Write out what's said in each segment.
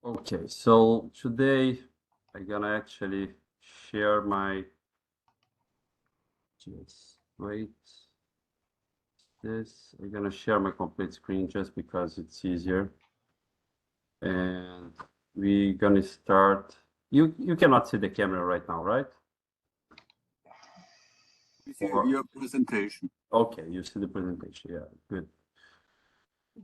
Okay, so today I'm gonna actually share my, just wait, this, I'm gonna share my complete screen just because it's easier. And we're gonna start, you cannot see the camera right now, right? We see your presentation. Okay, you see the presentation, yeah, good.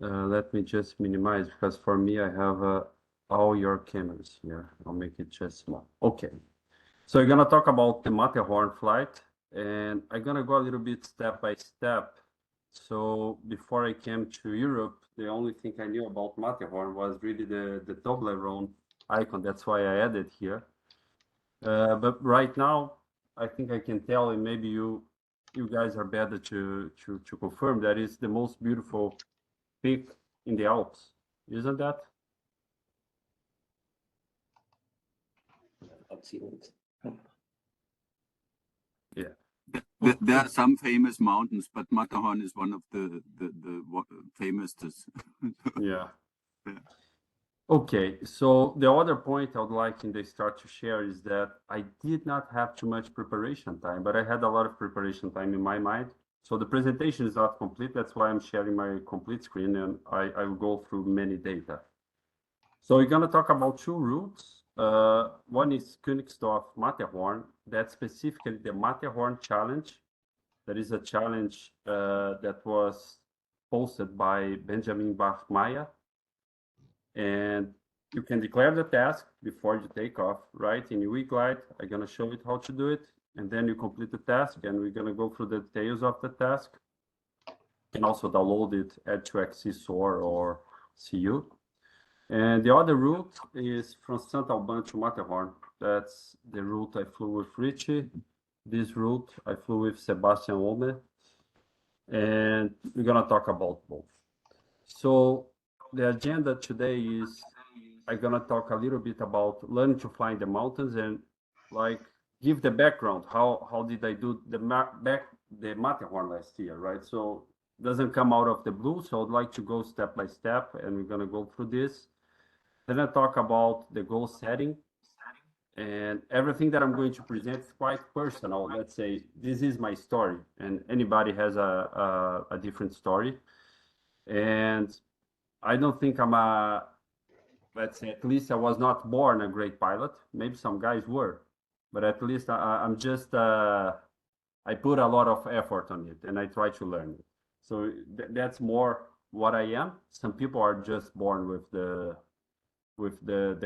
Let me just minimize because for me I have all your cameras here. I'll make it just small. Okay. So we're gonna talk about the Matterhorn flight, and I'm gonna go a little bit step by step. So before I came to Europe, the only thing I knew about Matterhorn was really the Toblerone icon. That's why I added here. But right now, I think I can tell, and maybe you guys are better to confirm that it's the most beautiful peak in the Alps, isn't that? Excellent. Yeah. There are some famous mountains, but Matterhorn is one of the famous. Yeah. Okay, so the other point I would like in the start to share is that I did not have too much preparation time, but I had a lot of preparation time in my mind. So the presentation is not complete. That's why I'm sharing my complete screen, and I will go through many data. So we're going to talk about two routes. One is Königsdorf-Matterhorn. That's specifically the Matterhorn challenge. That is a challenge that was posted by Benjamin Bachmeier. And you can declare the task before you take off, right? In UEglide, I'm going to show you how to do it. And then you complete the task, and we're going to go through the details of the task. You can also download it, add to XC-SOAR or CU. And the other route is from St. Alban to Matterhorn. That's the route I flew with Richie. This route I flew with Sebastian Ome. And we're going to talk about both. So the agenda today is I'm going to talk a little bit about learning to fly in the mountains and like give the background. How did I do the Matterhorn last year, right? So it doesn't come out of the blue. So I'd like to go step by step, and we're going to go through this. Then I talk about the goal setting, and everything that I'm going to present is quite personal. Let's say this is my story, and anybody has a different story. And I don't think I'm let's say, at least I was not born a great pilot. Maybe some guys were, but at least I'm just, I put a lot of effort on it and I try to learn it. So that's more what I am. Some people are just born with the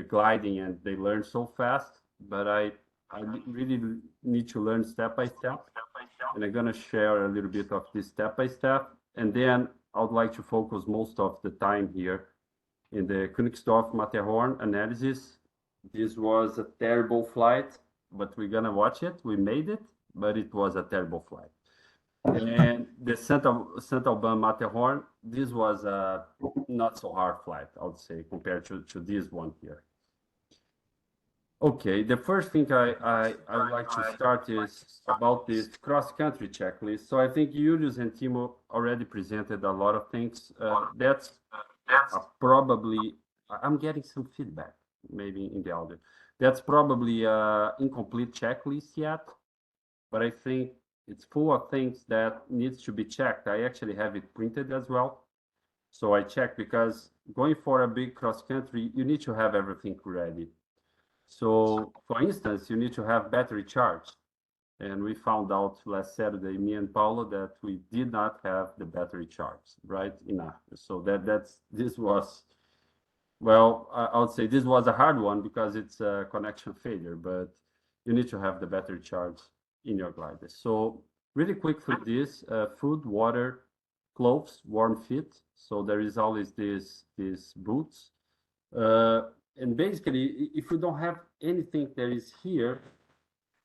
gliding and they learn so fast, but I really need to learn step by step. And I'm going to share a little bit of this step by step. And then I would like to focus most of the time here in the Königsdorf-Matterhorn analysis. This was a terrible flight, but we're going to watch it. We made it, but it was a terrible flight. And the St. Auban-Matterhorn, this was a not so hard flight, I would say, compared to this one here. Okay, the first thing I would like to start is about this cross-country checklist. So I think Julius and Timo already presented a lot of things. That's probably, I'm getting some feedback, maybe in the audio. That's probably an incomplete checklist yet, but I think it's full of things that needs to be checked. I actually have it printed as well. So I check because going for a big cross-country, you need to have everything ready. So, for instance, you need to have battery charge. And we found out last Saturday, me and Paulo, that we did not have the battery charge, right? Enough. So this was, well, I would say this was a hard one because it's a connection failure, but you need to have the battery charge in your glider. So really quick for this, food, water, clothes, warm fit. So there is always these boots. And basically, if you don't have anything that is here,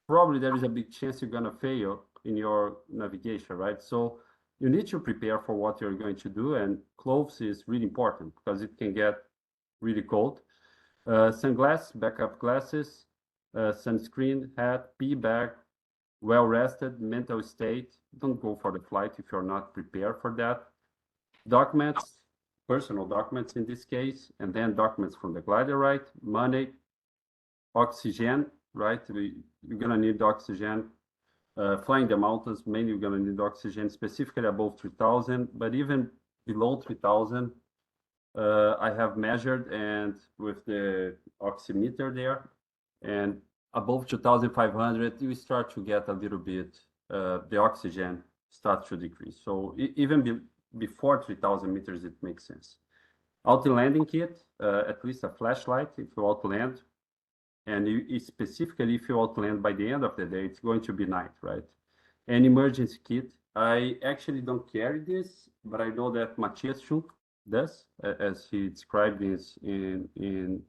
probably there is a big chance you're going to fail in your navigation, right? So you need to prepare for what you're going to do, and clothes is really important because it can get really cold. Sunglasses, backup glasses, sunscreen, hat, pee bag, well rested, mental state. Don't go for the flight if you're not prepared for that. Documents, personal documents in this case, and then documents from the glider, right? Money, oxygen, right? You're gonna need oxygen. Flying the mountains, mainly you're gonna need oxygen, specifically above 3,000, but even below 3,000, I have measured and with the oximeter there, and above 2,500, you start to get a little bit, the oxygen starts to decrease. So even before 3,000 meters, it makes sense. Auto-landing kit, at least a flashlight if you auto-land, and specifically if you auto-land by the end of the day, it's going to be night, right? An emergency kit. I actually don't carry this, but I know that Matthias Schunk does, as he described this in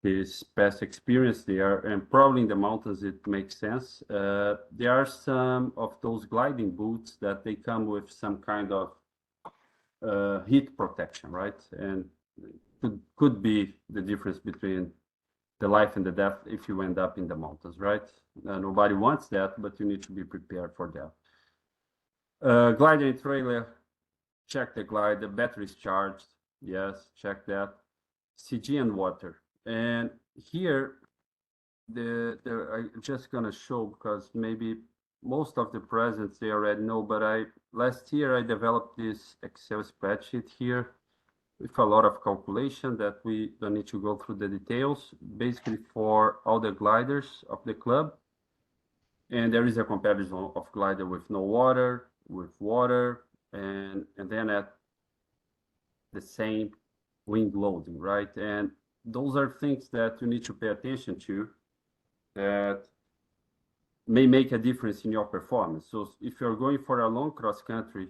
his past experience there, and probably in the mountains it makes sense. There are some of those gliding boots that they come with some kind of heat protection, right? And could be the difference between the life and the death if you end up in the mountains, right? Nobody wants that, but you need to be prepared for that. Glider and trailer, check the glide, the battery is charged, yes, check that. CG and water. And here, I'm just gonna show because maybe most of the presents they already know, but last year I developed this Excel spreadsheet here with a lot of calculation that we don't need to go through the details, basically for all the gliders of the club. And there is a comparison of glider with no water, with water, and then at the same wing loading, right? And those are things that you need to pay attention to that may make a difference in your performance. So if you're going for a long cross country,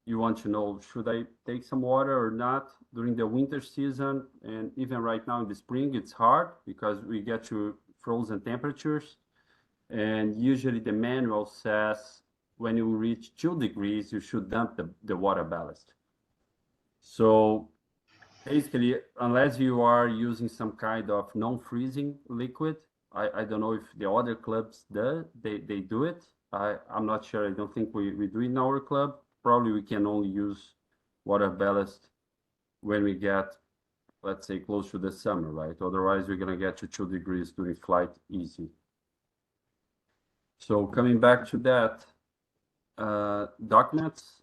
you want to know, should I take some water or not during the winter season? And even right now in the spring, it's hard because we get to frozen temperatures. And usually the manual says when you reach 2 degrees, you should dump the water ballast. So basically, unless you are using some kind of non-freezing liquid, I don't know if the other clubs they do it. I'm not sure. I don't think we do it in our club. Probably we can only use water ballast when we get, let's say, close to the summer, right? Otherwise, we're gonna get to 2 degrees during flight easy. So coming back to that, documents,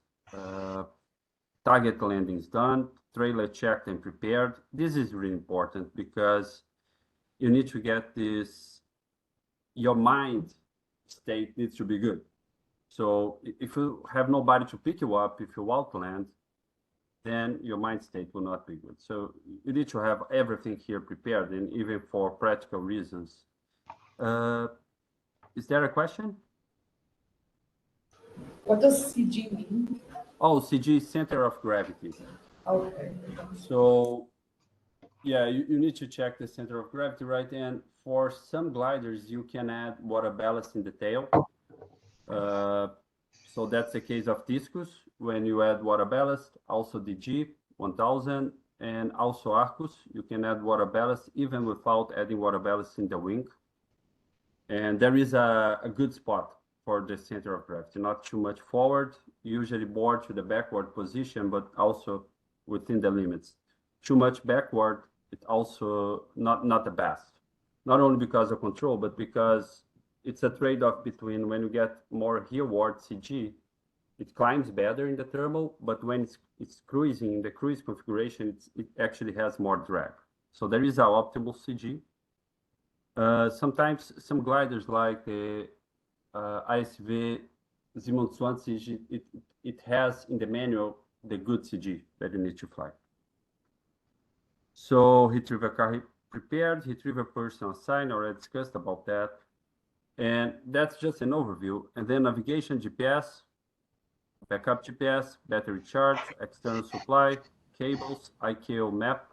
target landings done, trailer checked and prepared. This is really important because you need to get this, your mind state needs to be good. So if you have nobody to pick you up, if you outland, then your mind state will not be good. So you need to have everything here prepared, and even for practical reasons. Is there a question? What does CG mean? Oh, CG, center of gravity. Okay. So yeah, you need to check the center of gravity, right? And for some gliders, you can add water ballast in the tail. So that's the case of Discus when you add water ballast, also DG 1000, and also Arcus, you can add water ballast even without adding water ballast in the wing. And there is a good spot for the center of gravity, not too much forward, usually more to the backward position, but also within the limits. Too much backward, it's also not the best. Not only because of control, but because it's a trade-off between when you get more hereward CG, it climbs better in the thermal, but when it's cruising in the cruise configuration, it actually has more drag. So there is an optimal CG. Sometimes some gliders like the ISV 27 it has in the manual the good CG that you need to fly. So retriever car prepared, retriever person assigned, already discussed about that. And that's just an overview. And then navigation, GPS, backup GPS, battery charge, external supply, cables, ICAO map,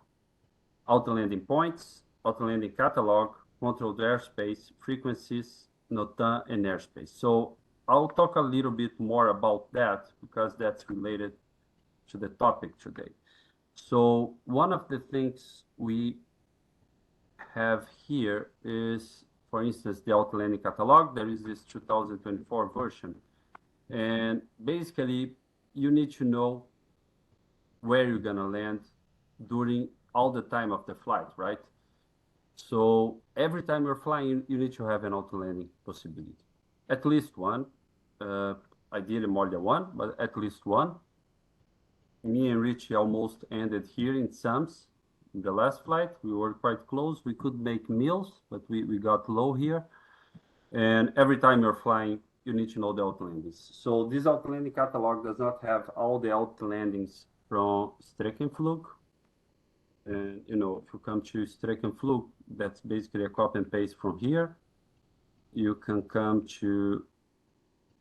auto landing points, auto landing catalog, controlled airspace, frequencies, NOTAM, and airspace. So I'll talk a little bit more about that because that's related to the topic today. So one of the things we have here is, for instance, the auto landing catalog. There is this 2024 version. And basically, you need to know where you're gonna land during all the time of the flight, right? So every time you're flying, you need to have an auto landing possibility, at least one. Ideally more than one, but at least one. Me and Richie almost ended here in Sams. In the last flight, we were quite close. We could make meals, but we got low here. And every time you're flying, you need to know the auto landings. So this auto landing catalog does not have all the auto landings from Streckenflug. And you know, if you come to Streckenflug, that's basically a copy and paste from here. You can come to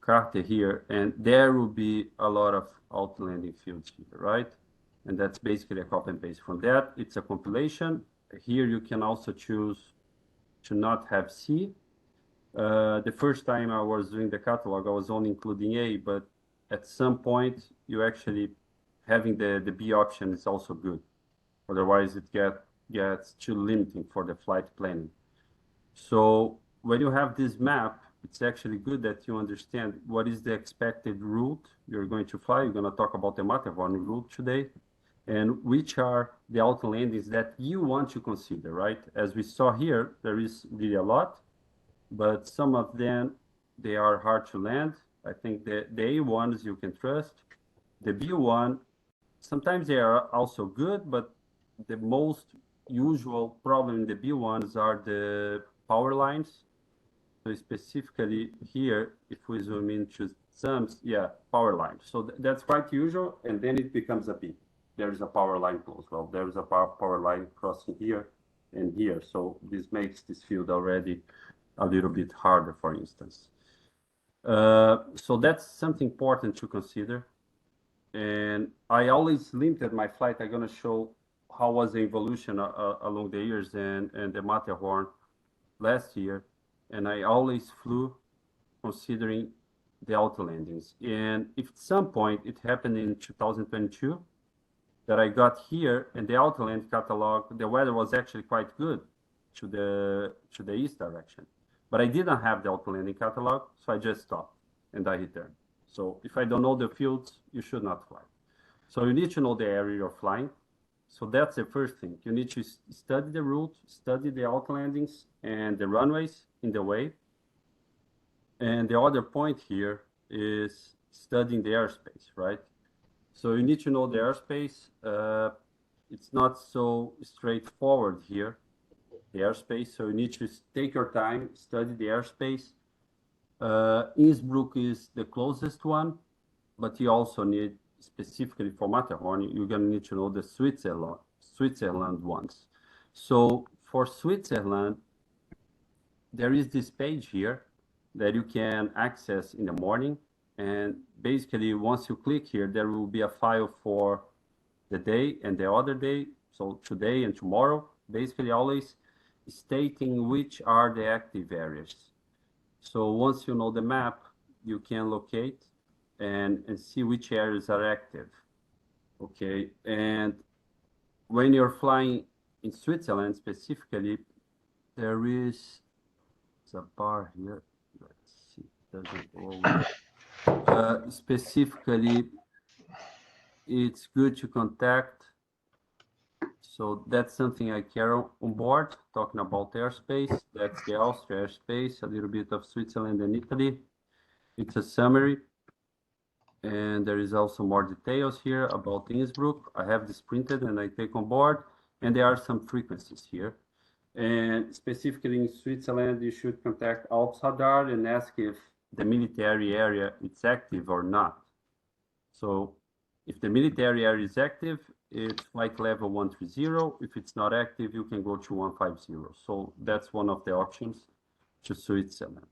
Karte here, and there will be a lot of auto landing fields here, right? And that's basically a copy and paste from that. It's a compilation. Here you can also choose to not have C. The first time I was doing the catalog, I was only including A, but at some point, you actually having the B option is also good. Otherwise, it gets too limiting for the flight planning. So when you have this map, it's actually good that you understand what is the expected route you're going to fly. You're going to talk about the Matterhorn route today, and which are the auto landings that you want to consider, right? As we saw here, there is really a lot, but some of them, they are hard to land. I think the A ones you can trust. The B one, sometimes they are also good, but the most usual problem in the B ones are the power lines. So specifically here, if we zoom into Sams, yeah, power line. So that's quite usual, and then it becomes a B. There's a power line close. Well, there's a power line crossing here and here. So this makes this field already a little bit harder, for instance. So that's something important to consider. And I always limited my flight. I'm going to show how was the evolution along the years and the Matterhorn last year. And I always flew considering the auto landings. And if at some point it happened in 2022 that I got here and the auto land catalog, the weather was actually quite good to the east direction. But I didn't have the auto landing catalog, so I just stopped and I returned. So if I don't know the fields, you should not fly. So you need to know the area you're flying. So that's the first thing. You need to study the route, study the auto landings and the runways in the way. And the other point here is studying the airspace, right? So you need to know the airspace. It's not so straightforward here, the airspace. So you need to take your time, study the airspace. Innsbruck is the closest one, but you also need, specifically for Matterhorn, you're going to need to know the Switzerland ones. So for Switzerland, there is this page here that you can access in the morning. And basically, once you click here, there will be a file for the day and the other day. So today and tomorrow, basically always stating which are the active areas. So once you know the map, you can locate and see which areas are active. Okay, and when you're flying in Switzerland specifically, there is a bar here. Let's see, doesn't go specifically, it's good to contact. So that's something I carry on board, talking about airspace. That's the Austria airspace, a little bit of Switzerland and Italy. It's a summary. And there is also more details here about Innsbruck. I have this printed and I take on board. And there are some frequencies here. And specifically in Switzerland, you should contact Alpsradar and ask if the military area is active or not. So if the military area is active, it's flight level 130. If it's not active, you can go to 150. So that's one of the options to Switzerland.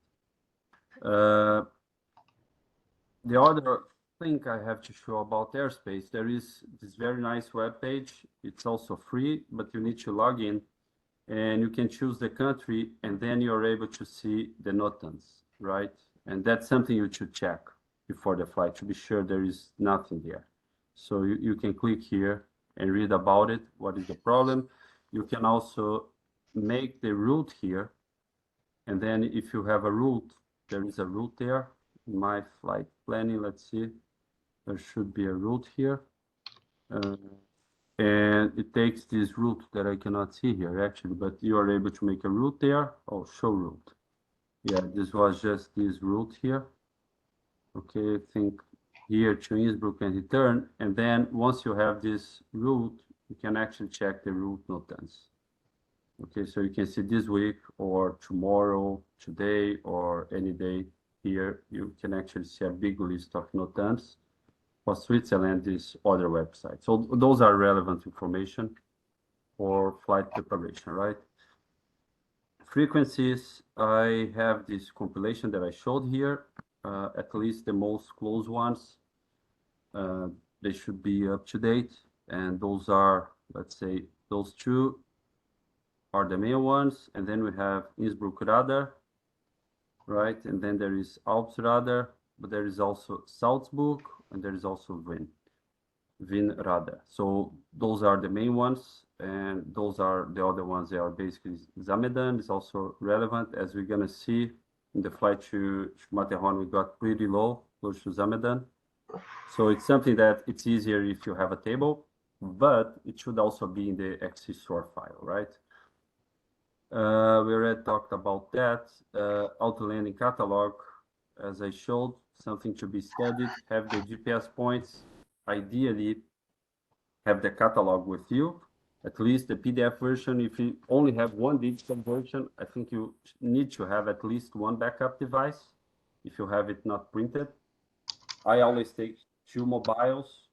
The other thing I have to show about airspace, there is this very nice web page. It's also free, but you need to log in and you can choose the country and then you're able to see the NOTAMs, right? And that's something you should check before the flight to be sure there is nothing there. So you can click here and read about it. What is the problem? You can also make the route here. And then if you have a route, there is a route there. In my flight planning, let's see, there should be a route here. And it takes this route that I cannot see here actually, but you are able to make a route there. Oh, show route. Yeah, this was just this route here. Okay, I think here to Innsbruck and return. And then once you have this route, you can actually check the route notams. Okay, so you can see this week or tomorrow, today, or any day here, you can actually see a big list of notams. For Switzerland, this other website. So those are relevant information for flight preparation, right? Frequencies, I have this compilation that I showed here, at least the most close ones. They should be up to date. And those are, let's say, those two are the main ones. And then we have Innsbruck radar, right? And then there is Alps radar, but there is also Salzburg, and there is also Wien radar. So those are the main ones, and those are the other ones. They are basically Zamedan is also relevant, as we're gonna see in the flight to Matterhorn. We got pretty low, close to Zamedan. So it's something that it's easier if you have a table, but it should also be in the XC file, right? We already talked about that. Auto-landing catalog, as I showed, something to be studied. Have the GPS points. Ideally, have the catalog with you, at least the PDF version. If you only have one digital version, I think you need to have at least one backup device if you have it not printed. I always take two mobiles.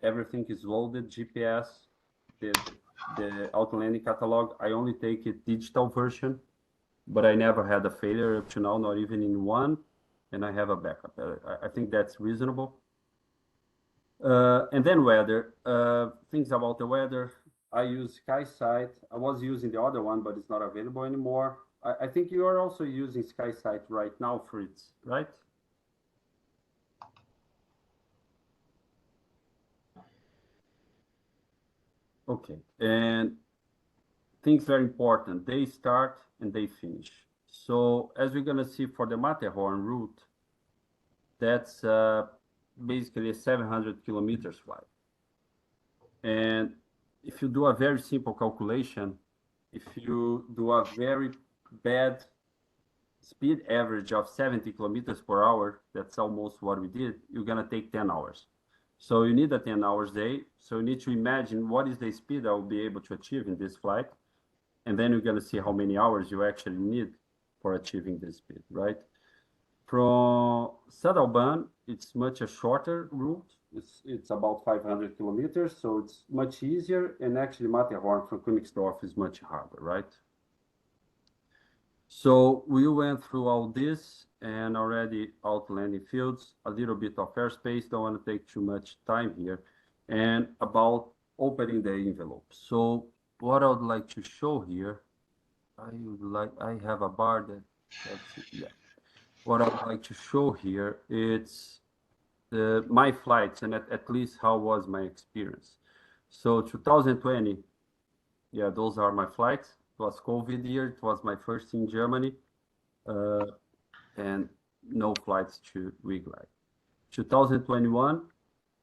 Everything is loaded, GPS, the auto-landing catalog. I only take it digital version, but I never had a failure up to now, not even in one, and I have a backup. I think that's reasonable. And then weather, things about the weather. I use SkySight. I was using the other one, but it's not available anymore. I think you are also using SkySight right now, Fritz, right? Okay, and things very important. They start and they finish. So as we're gonna see for the Matterhorn route, that's basically a 700 kilometers flight. And if you do a very simple calculation, if you do a very bad speed average of 70 kilometers per hour, that's almost what we did, you're gonna take 10 hours. So you need a 10 hours day. So you need to imagine what is the speed I will be able to achieve in this flight. And then you're gonna see how many hours you actually need for achieving this speed, right? From Auban, it's much a shorter route. It's about 500 kilometers, so it's much easier. And actually, Matterhorn from Königsdorf is much harder, right? So we went through all this and already out landing fields, a little bit of airspace. Don't want to take too much time here, and about opening the envelope. So what I would like to show here, I have a bar that's yeah. What I would like to show here, it's my flights and at least how was my experience. So 2020, yeah, those are my flights. It was COVID year. It was my first in Germany, and no flights to Wigline. 2021.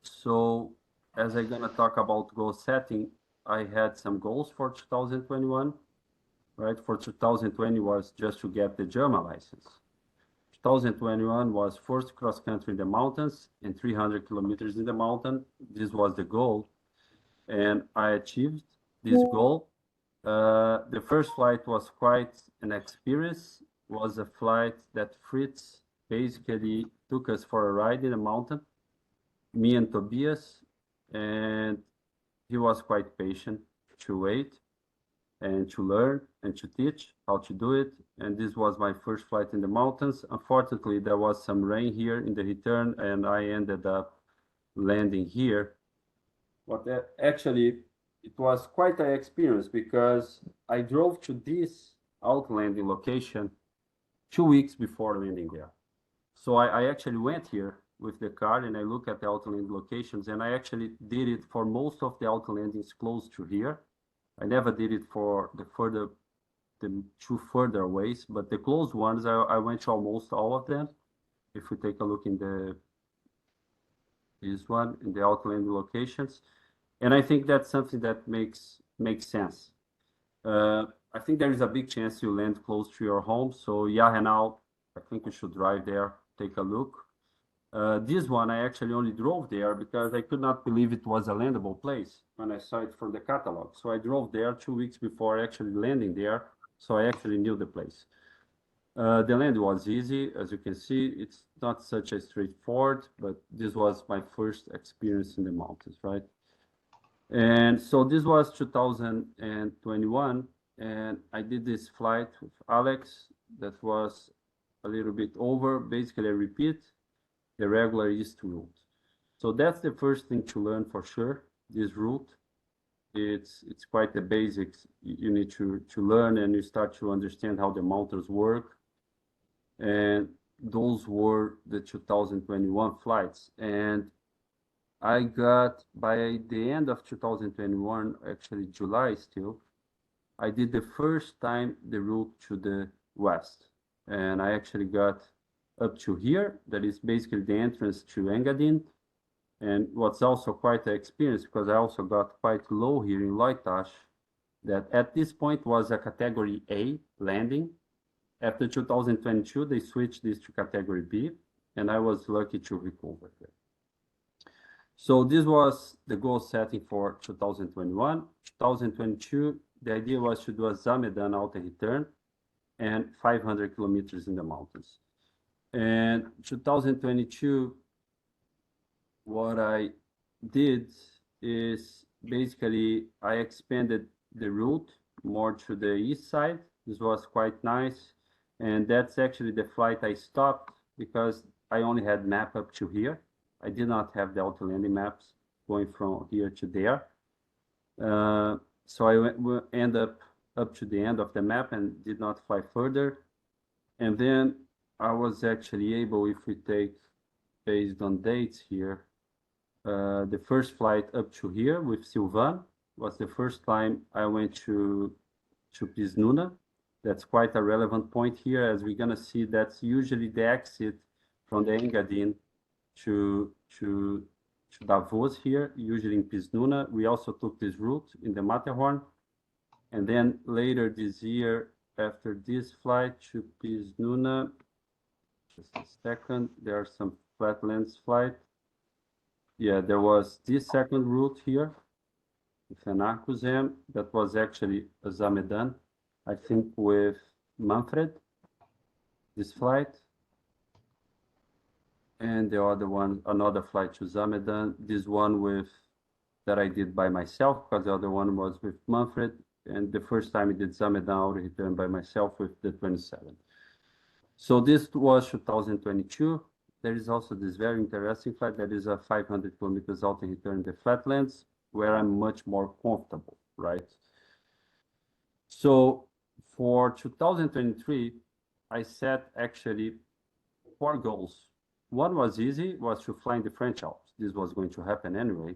So as I'm gonna talk about goal setting, I had some goals for 2021. Right, for 2020 was just to get the German license. 2021 was first cross country in the mountains and 300 kilometers in the mountain. This was the goal, and I achieved this goal. The first flight was quite an experience. It was a flight that Fritz basically took us for a ride in the mountain, me and Tobias, and he was quite patient to wait and to learn and to teach how to do it. And this was my first flight in the mountains. Unfortunately, there was some rain here in the return, and I ended up landing here. But actually, it was quite an experience because I drove to this outlanding location 2 weeks before landing there. So I actually went here with the car and I look at the outlanding locations, and I actually did it for most of the outlandings close to here. I never did it for the two further ways, but the close ones, I went to almost all of them. If we take a look in this one, in the outland locations. And I think that's something that makes sense. I think there is a big chance you land close to your home. So Yahenau, I think we should drive there, take a look. This one, I actually only drove there because I could not believe it was a landable place when I saw it from the catalog. So I drove there 2 weeks before actually landing there. So I actually knew the place. The land was easy, as you can see. It's not such a straightforward, but this was my first experience in the mountains, right? And so this was 2021, and I did this flight with Alex that was a little bit over, basically a repeat, the regular east route. So that's the first thing to learn for sure, this route. It's quite the basics you need to learn, and you start to understand how the mountains work. And those were the 2021 flights. And I got, by the end of 2021, actually July still, I did the first time the route to the west. And I actually got up to here. That is basically the entrance to Engadin. And what's also quite an experience, because I also got quite low here in Loitash, that at this point was a category A landing. After 2022, they switched this to category B, and I was lucky to recover here. So this was the goal setting for 2021. 2022, the idea was to do a Zamedan out and return and 500 kilometers in the mountains. And 2022, what I did is basically I expanded the route more to the east side. This was quite nice. And that's actually the flight I stopped because I only had map up to here. I did not have the auto landing maps going from here to there. So I end up to the end of the map and did not fly further. And then I was actually able, if we take based on dates here, the first flight up to here with Sylvan was the first time I went to Pisnuna. That's quite a relevant point here, as we're gonna see. That's usually the exit from the Engadin to Davos here, usually in Pisnuna. We also took this route in the Matterhorn, and then later this year, after this flight to Pisnuna, just a second, there are some flatlands flight. Yeah, there was this second route here with an Akuzem that was actually a Zamedan, I think with Manfred, this flight. And the other one, another flight to Zamedan, this one with that I did by myself, because the other one was with Manfred. And the first time I did Zamedan, I returned by myself with the 27. So this was 2022. There is also this very interesting flight that is a 500 kilometers out and return in the flatlands, where I'm much more comfortable, right? So for 2023, I set actually 4 goals. One was easy, was to fly in the French Alps. This was going to happen anyway.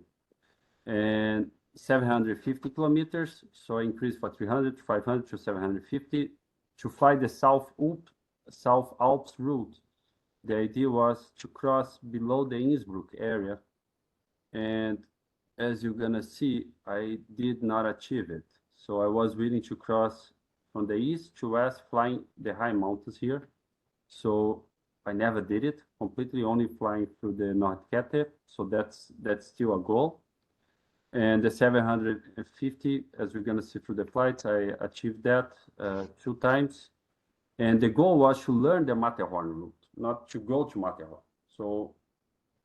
And 750 kilometers, so I increased for 300 to 500 to 750 to fly the South Alps route. The idea was to cross below the Innsbruck area. And as you're gonna see, I did not achieve it. So I was willing to cross from the east to west, flying the high mountains here. So I never did it, completely only flying through the Nordkette. So that's still a goal. And the 750, as we're gonna see through the flights, I achieved that 2 times. And the goal was to learn the Matterhorn route, not to go to Matterhorn. So,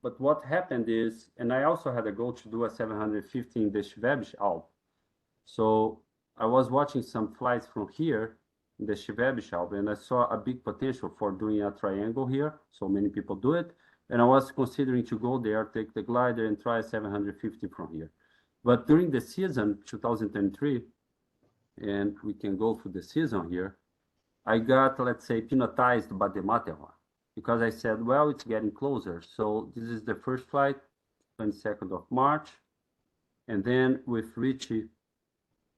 but what happened is, and I also had a goal to do a 750 in the Schwäbisch Alb. So I was watching some flights from here in the Schwäbisch Alb, and I saw a big potential for doing a triangle here. So many people do it. And I was considering to go there, take the glider and try 750 from here. But during the season, 2023, and we can go through the season here, I got, let's say, hypnotized by the Matterhorn because I said, well, it's getting closer. So this is the first flight, 22nd of March. And then with Richie,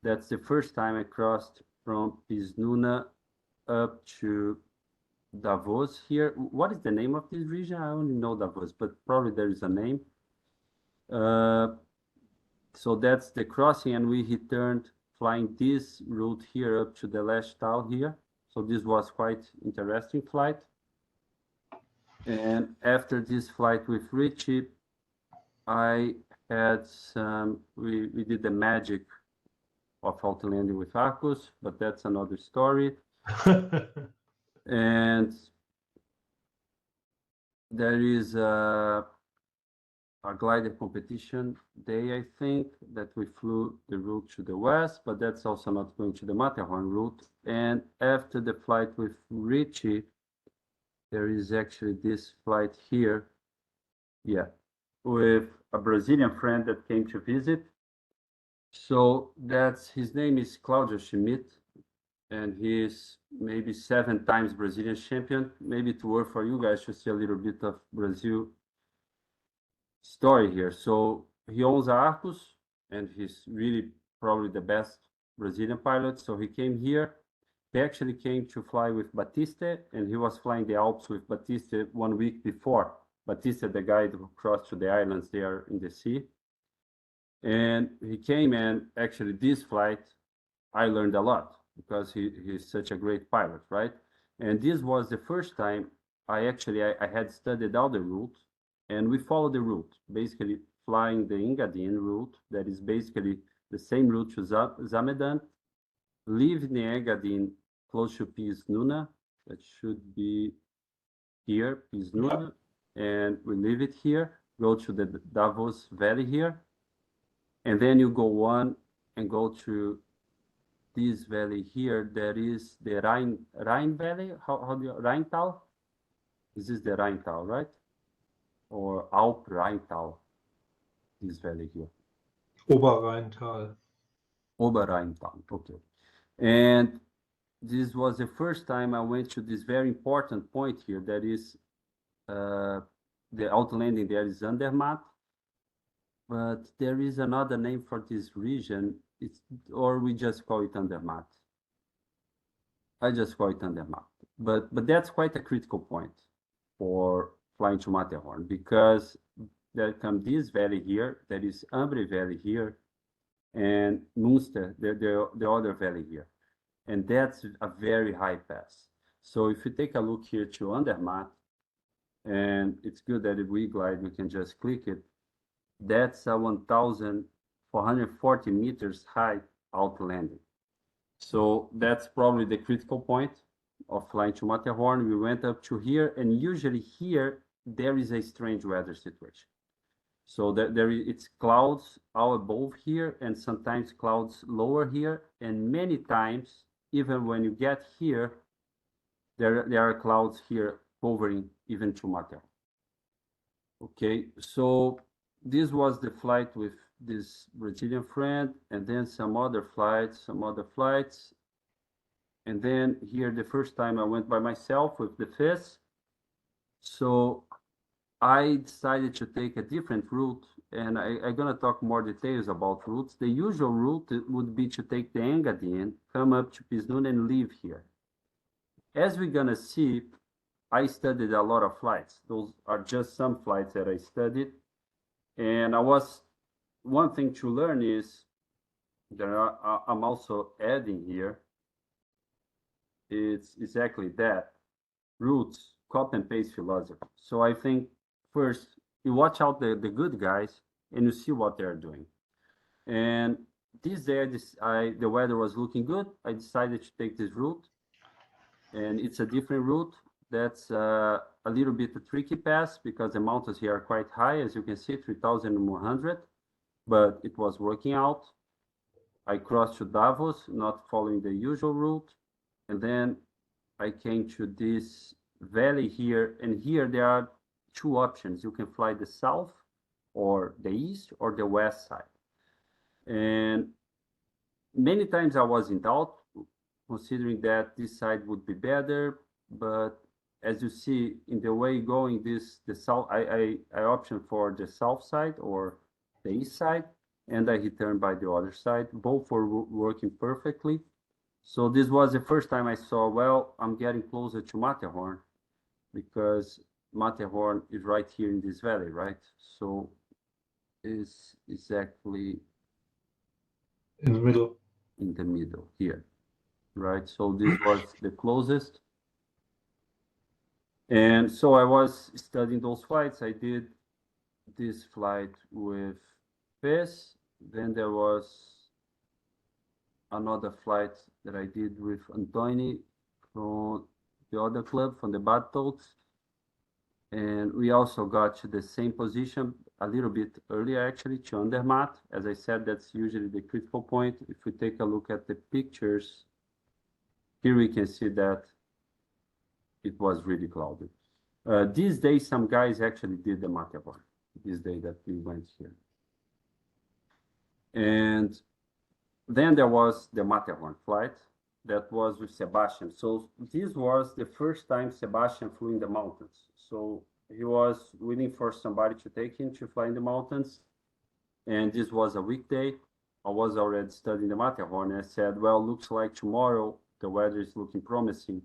that's the first time I crossed from Pisnuna up to Davos here. What is the name of this region? I only know Davos, but probably there is a name. So that's the crossing, and we returned flying this route here up to the last town here. So this was quite interesting flight. And after this flight with Richie, I had some, we did the magic of outlanding with Arcus, but that's another story. And there is a glider competition day, I think, that we flew the route to the west, but that's also not going to the Matterhorn route. And after the flight with Richie, there is actually this flight here, yeah, with a Brazilian friend that came to visit. So that's, his name is Claudio Schmidt, and he's maybe 7 times Brazilian champion. Maybe to work for you guys to see a little bit of Brazil story here. So he owns Arcus, and he's really probably the best Brazilian pilot. So he came here. He actually came to fly with Batista, and he was flying the Alps with Batista 1 week before. Batista, the guy who crossed to the islands there in the sea. And he came, and actually this flight, I learned a lot because he's such a great pilot, right? And this was the first time I had studied all the route, and we followed the route, basically flying the Engadine route, that is basically the same route to Zamedan, leaving the Engadine close to Pisnuna, that should be here, Pisnuna, and we leave it here, go to the Davos Valley here, and then you go on and go to this valley here. That is the Rhine Valley. How do you, Rheintal? This is the Rheintal, right? Or Alp Rheintal, this valley here. Oberrheintal. Oberrheintal, okay. And this was the first time I went to this very important point here. That is the outlanding there is Andermatt, but there is another name for this region. Or we just call it Andermatt. I just call it Andermatt. But that's quite a critical point for flying to Matterhorn, because there comes this valley here, there is Ambre Valley here, and Münster, the other valley here. And that's a very high pass. So if you take a look here to Andermatt, and it's good that if we glide, we can just click it. That's a 1,440 meters high outlanding. So that's probably the critical point of flying to Matterhorn. We went up to here, and usually here, there is a strange weather situation. So it's clouds all above here, and sometimes clouds lower here, and many times, even when you get here, there are clouds here covering even to Matterhorn. Okay, so this was the flight with this Brazilian friend, and then some other flights, and then here the first time I went by myself with the FIS. So I decided to take a different route, and I'm gonna talk more details about routes. The usual route would be to take the Engadine, come up to Pisnun and leave here. As we're gonna see, I studied a lot of flights. Those are just some flights that I studied. And one thing to learn is I'm also adding here, it's exactly that, routes, copy and paste philosophy. So I think first you watch out the good guys and you see what they're doing. And this day, the weather was looking good. I decided to take this route, and it's a different route. That's a little bit a tricky pass because the mountains here are quite high, as you can see, 3,100, but it was working out. I crossed to Davos, not following the usual route, and then I came to this valley here, and here there are 2 options. You can fly the south or the east or the west side. And many times I was in doubt, considering that this side would be better, but as you see in the way going the south, I option for the south side or the east side, and I return by the other side. Both were working perfectly. So this was the first time I saw, well, I'm getting closer to Matterhorn, because Matterhorn is right here in this valley, right? So is exactly In the middle. in the middle here, right? So this was the closest. And so I was studying those flights. I did this flight with Fez. Then there was another flight that I did with Antoni from the other club, from the Battletoads. And we also got to the same position a little bit earlier, actually, to Andermatt. As I said, that's usually the critical point. If we take a look at the pictures, here we can see that it was really cloudy. These days, some guys actually did the Matterhorn, this day that we went here. And then there was the Matterhorn flight that was with Sebastian. So this was the first time Sebastian flew in the mountains. So he was waiting for somebody to take him to fly in the mountains. And this was a weekday. I was already studying the Matterhorn. And I said, well, looks like tomorrow the weather is looking promising.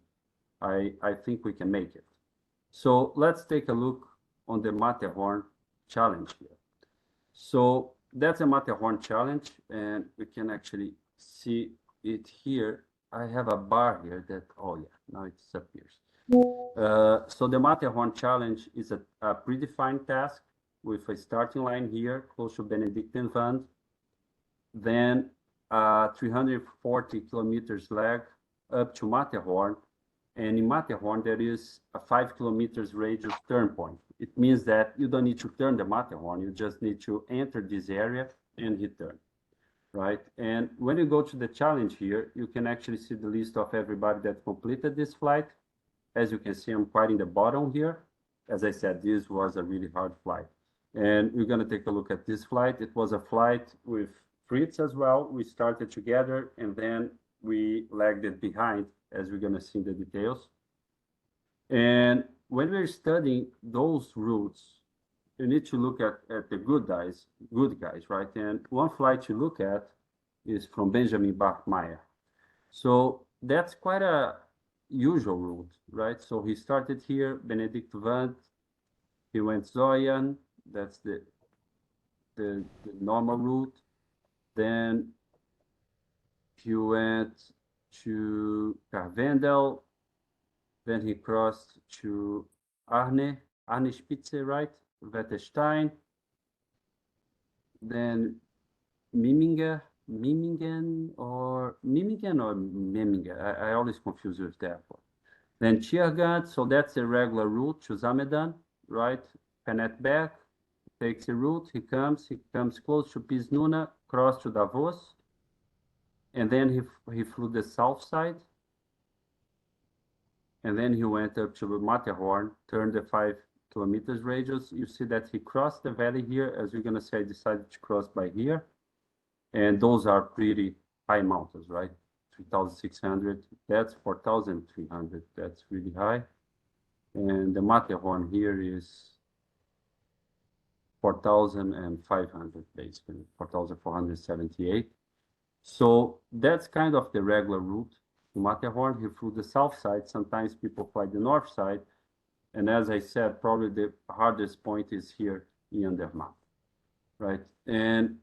I think we can make it. So let's take a look on the Matterhorn challenge here. So that's a Matterhorn challenge, and we can actually see it here. I have a bar here that, oh yeah, now it disappears. So the Matterhorn challenge is a predefined task with a starting line here, close to Benedictenwand, then 340 kilometers leg up to Matterhorn. And in Matterhorn, there is a 5 kilometers radius turn point. It means that you don't need to turn the Matterhorn, you just need to enter this area and hit turn, right? And when you go to the challenge here, you can actually see the list of everybody that completed this flight. As you can see, I'm quite in the bottom here. As I said, this was a really hard flight. And we're gonna take a look at this flight. It was a flight with Fritz as well. We started together and then we lagged it behind, as we're gonna see in the details. And when we're studying those routes, you need to look at the good guys, right? And one flight to look at is from Benjamin Bachmeier. So that's quite a usual route, right? So he started here, Benedict Wand, he went Zoyan, that's the normal route. Then he went to Karwendel, then he crossed to Arne Spitze, right? Wettestein, then Memmingen or Memmingen. I always confuse with that one. Then Tiergat, so that's a regular route to Zamedan, right? Penetberg takes a route, he comes close to Pisnuna, cross to Davos, and then he flew the south side. And then he went up to Matterhorn, turned the 5 kilometers radius. You see that he crossed the valley here. As we're gonna say, I decided to cross by here. And those are pretty high mountains, right? 3,600, that's 4,300, that's really high. And the Matterhorn here is 4,500, basically, 4,478. So that's kind of the regular route to Matterhorn. He flew the south side. Sometimes people fly the north side. And as I said, probably the hardest point is here in Andermatt, right? And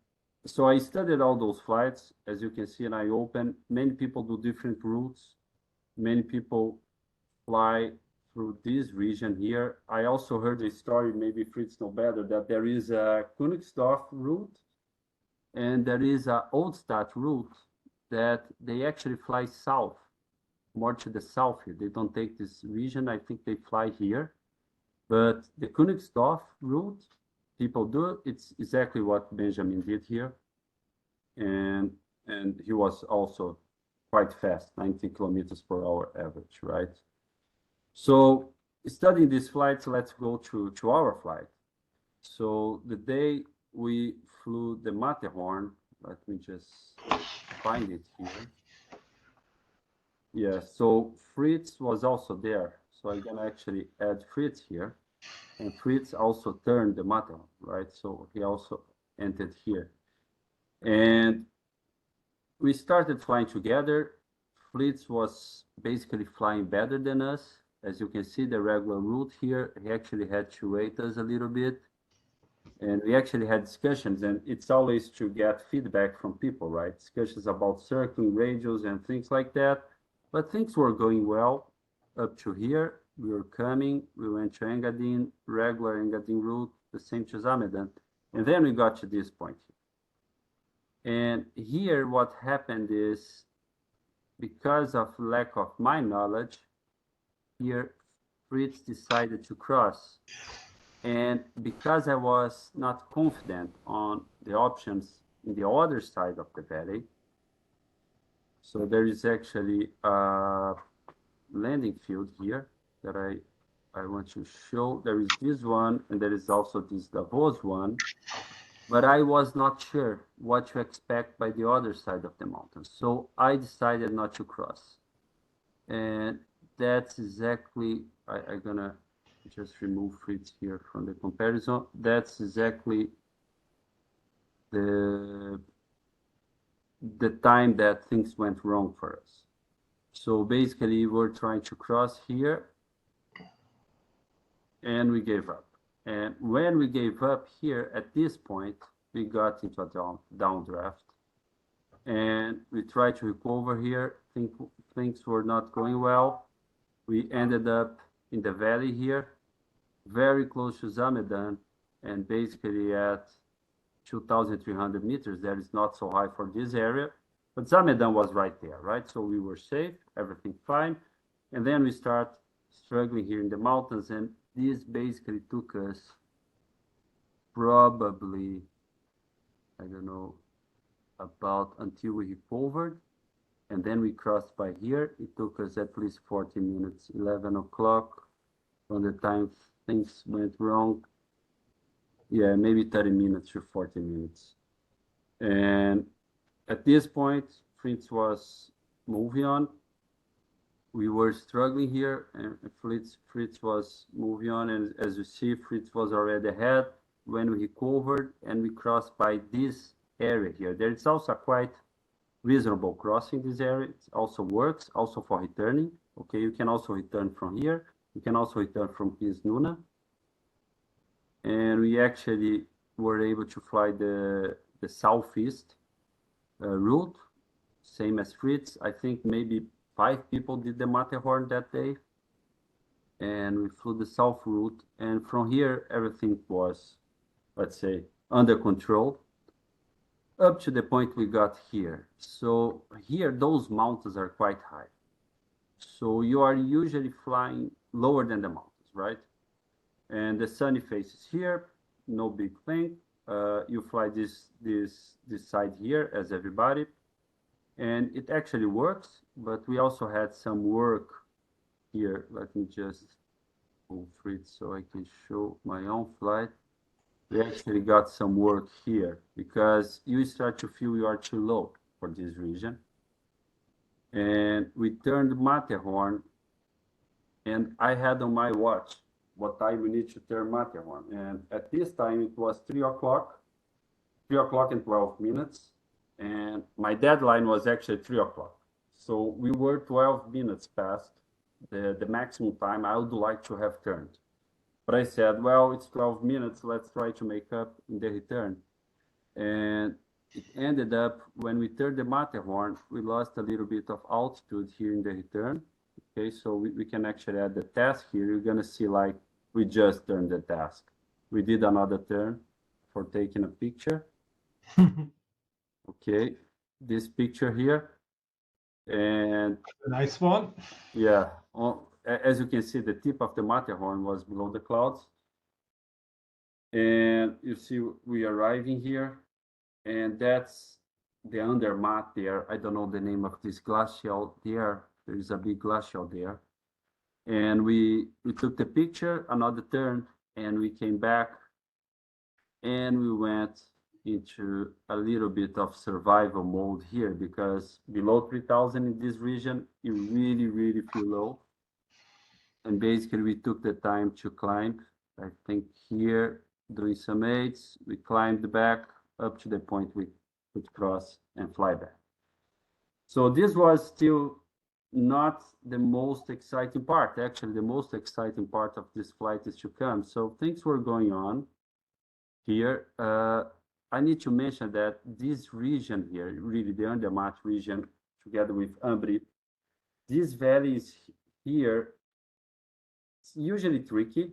so I studied all those flights. As you can see, and I open, many people do different routes. Many people fly through this region here. I also heard a story, maybe Fritz know better, that there is a Königsdorf route and there is a Oldstadt route that they actually fly south, more to the south here. They don't take this region. I think they fly here. But the Königsdorf route, people do. It's exactly what Benjamin did here. And he was also quite fast, 90 kilometers per hour average, right? So studying these flights, let's go to our flight. So the day we flew the Matterhorn, let me just find it here. Yeah, so Fritz was also there. So I'm gonna actually add Fritz here. And Fritz also turned the Matterhorn, right? So he also entered here. And we started flying together. Fritz was basically flying better than us. As you can see, the regular route here, he actually had to wait us a little bit. And we actually had discussions, and it's always to get feedback from people, right? Discussions about circling, radios, and things like that. But things were going well up to here. We were coming, we went to Engadine, regular Engadine route, the same to Zamedan. And then we got to this point here. And here what happened is, because of lack of my knowledge, here Fritz decided to cross. And because I was not confident on the options in the other side of the valley, so there is actually a landing field here that I want to show. There is this one, and there is also this Davos one, but I was not sure what to expect by the other side of the mountain. So I decided not to cross. And that's exactly, I'm gonna just remove Fritz here from the comparison. That's exactly the time that things went wrong for us. So basically, we're trying to cross here, and we gave up. And when we gave up here, at this point, we got into a downdraft, and we tried to recover here. Things were not going well. We ended up in the valley here, very close to Zamedan, and basically at 2,300 meters. That is not so high for this area, but Zamedan was right there, right? So we were safe, everything fine. And then we start struggling here in the mountains, and this basically took us probably, I don't know, about until we recovered. And then we crossed by here. It took us at least 40 minutes, 11 o'clock from the time things went wrong. Yeah, maybe 30 minutes to 40 minutes. And at this point, Fritz was moving on. We were struggling here, and Fritz was moving on. And as you see, Fritz was already ahead when we recovered, and we crossed by this area here. There is also a quite reasonable crossing this area. It also works, also for returning. Okay, you can also return from here. You can also return from Kisnuna. And we actually were able to fly the southeast route, same as Fritz. I think maybe 5 people did the Matterhorn that day. And we flew the south route. And from here, everything was, let's say, under control up to the point we got here. So here, those mountains are quite high. So you are usually flying lower than the mountains, right? And the sunny face is here, no big thing. You fly this side here as everybody, and it actually works. But we also had some work here. Let me just move it so I can show my own flight. We actually got some work here because you start to feel you are too low for this region. And we turned Matterhorn, and I had on my watch what time we need to turn Matterhorn. And at this time, it was 3 o'clock, 3 o'clock and 12 minutes. And my deadline was actually 3 o'clock. So we were 12 minutes past the maximum time I would like to have turned. But I said, well, it's 12 minutes. Let's try to make up in the return. And it ended up, when we turned the Matterhorn, we lost a little bit of altitude here in the return. Okay, so we can actually add the task here. You're going to see like we just turned the task. We did another turn for taking a picture. Okay, this picture here. And A nice one. yeah, as you can see, the tip of the Matterhorn was below the clouds. And you see we arriving here, and that's the Andermatt there. I don't know the name of this glacial there. There is a big glacial there. And we took the picture, another turn, and we came back, and we went into a little bit of survival mode here, because below 3,000 in this region, you really, really feel low. And basically, we took the time to climb. I think here, doing some aids, we climbed back up to the point we could cross and fly back. So this was still not the most exciting part. Actually, the most exciting part of this flight is to come. So things were going on. here. I need to mention that this region here, really the Auban region, together with Ambri, these valleys here, it's usually tricky,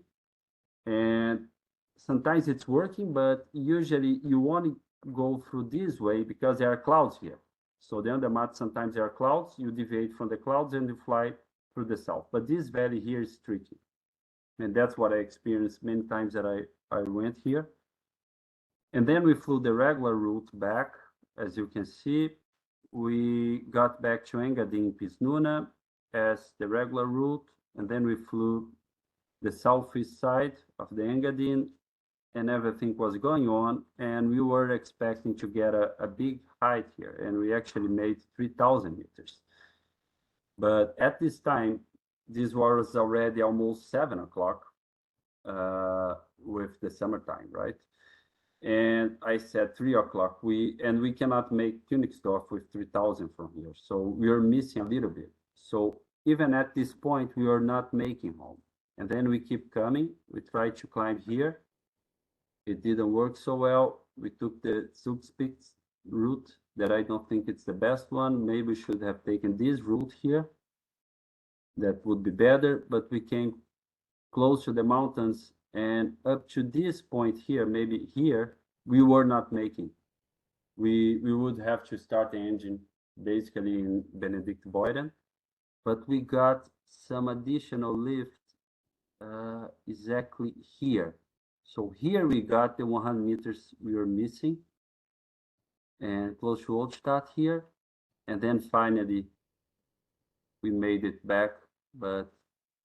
and sometimes it's working, but usually you only go through this way because there are clouds here. So the Auban, sometimes there are clouds, you deviate from the clouds and you fly through the south. But this valley here is tricky. And that's what I experienced many times that I went here. And then we flew the regular route back. As you can see, we got back to Engadin Pisnuna as the regular route. And then we flew the southeast side of the Engadin, and everything was going on. And we were expecting to get a big height here. And we actually made 3,000 meters. But at this time, this was already almost 7 o'clock with the summertime, right? And I said 3 o'clock. We cannot make Königsdorf with 3,000 from here, so we are missing a little bit. So even at this point, we are not making home. And then we keep coming. We tried to climb here. It didn't work so well. We took the Zugspitz route that I don't think it's the best one. Maybe we should have taken this route here. That would be better, but we came close to the mountains, and up to this point here, maybe here, we were not making. We would have to start the engine basically in Benedict Boyden, but we got some additional lift exactly here. So here we got the 100 meters we were missing, and close to Oldstadt here, and then finally we made it back, but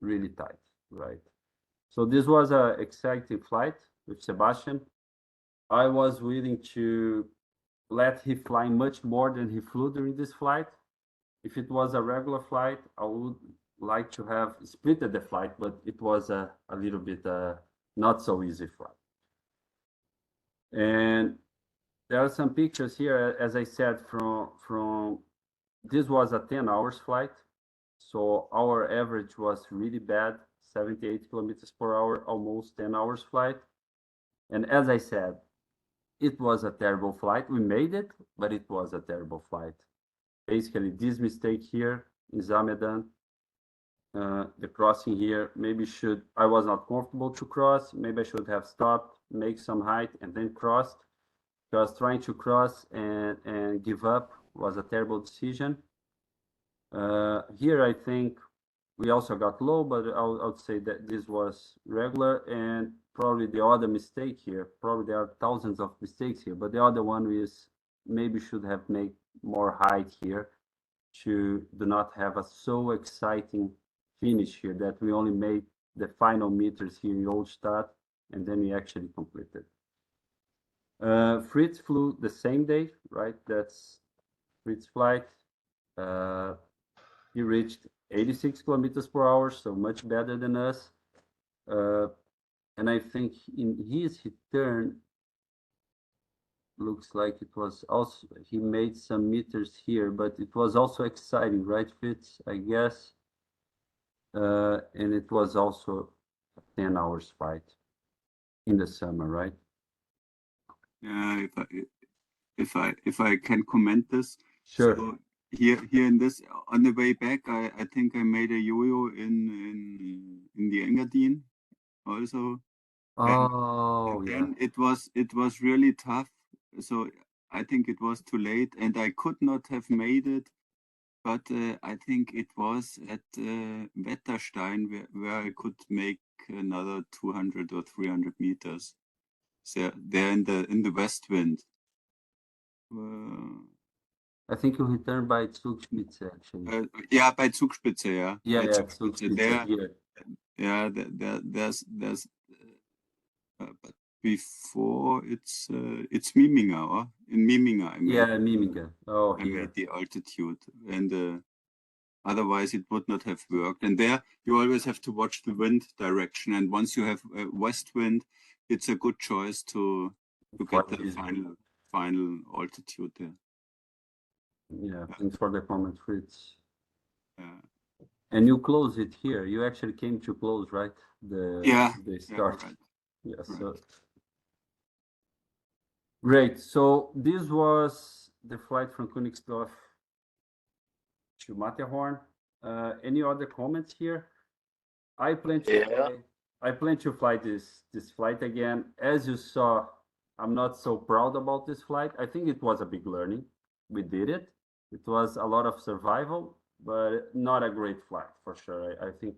really tight, right? So this was an exciting flight with Sebastian. I was willing to let him fly much more than he flew during this flight. If it was a regular flight, I would like to have splitted the flight, but it was a little bit not so easy flight. And there are some pictures here, as I said, from this was a 10 hours flight. So our average was really bad, 78 kilometers per hour, almost 10 hours flight. And as I said, it was a terrible flight. We made it, but it was a terrible flight. Basically, this mistake here in Zamedan, the crossing here, I was not comfortable to cross. Maybe I should have stopped, make some height, and then crossed. Because trying to cross and give up was a terrible decision. Here, I think we also got low, but I would say that this was regular, and probably the other mistake here, probably there are thousands of mistakes here, but the other one is maybe should have made more height here to do not have a so exciting finish here that we only made the final meters here in Oldstadt, and then we actually completed. Fritz flew the same day, right? That's Fritz flight. He reached 86 kilometers per hour, so much better than us. And I think in his return, looks like it was also, he made some meters here, but it was also exciting, right, Fritz? I guess. And it was also a 10 hours flight in the summer, right? Yeah, if I can comment this. Sure. So here in this, on the way back, I think I made a yo-yo in the Engadin also. Oh, And yeah. then it was really tough. So I think it was too late, and I could not have made it. But I think it was at Wetterstein where I could make another 200 or 300 meters. So there in the west wind. I think you returned by Zugspitze, actually. Yeah, by Zugspitze, yeah. Yeah, By yeah, Zugspitze. Zugspitze There, here. yeah, there's but before it's Miminger, or in Miminger I made. Yeah, Miminger. Oh, I here. made the altitude, and otherwise it would not have worked. And there you always have to watch the wind direction. And once you have west wind, it's a good choice to get the final altitude there. Yeah, thanks for the comment, Fritz. Yeah. And you close it here. You actually came to close, right? The start. Right. Yeah, Right. so Great. So this was the flight from Königsdorf to Matterhorn. Any other comments here? I plan to Yeah. fly. I plan to fly this flight again. As you saw, I'm not so proud about this flight. I think it was a big learning. We did it. It was a lot of survival, but not a great flight for sure. I think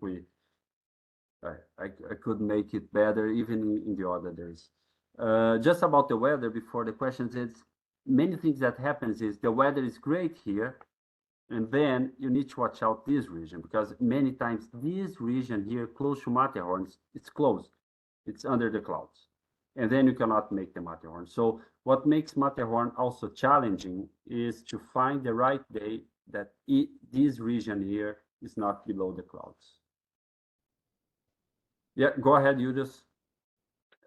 I could make it better even in the other days. Just about the weather before the questions, it's many things that happens is the weather is great here, and then you need to watch out this region because many times this region here close to Matterhorn, it's closed. It's under the clouds. And then you cannot make the Matterhorn. So what makes Matterhorn also challenging is to find the right day that this region here is not below the clouds. Yeah, go ahead, Judas.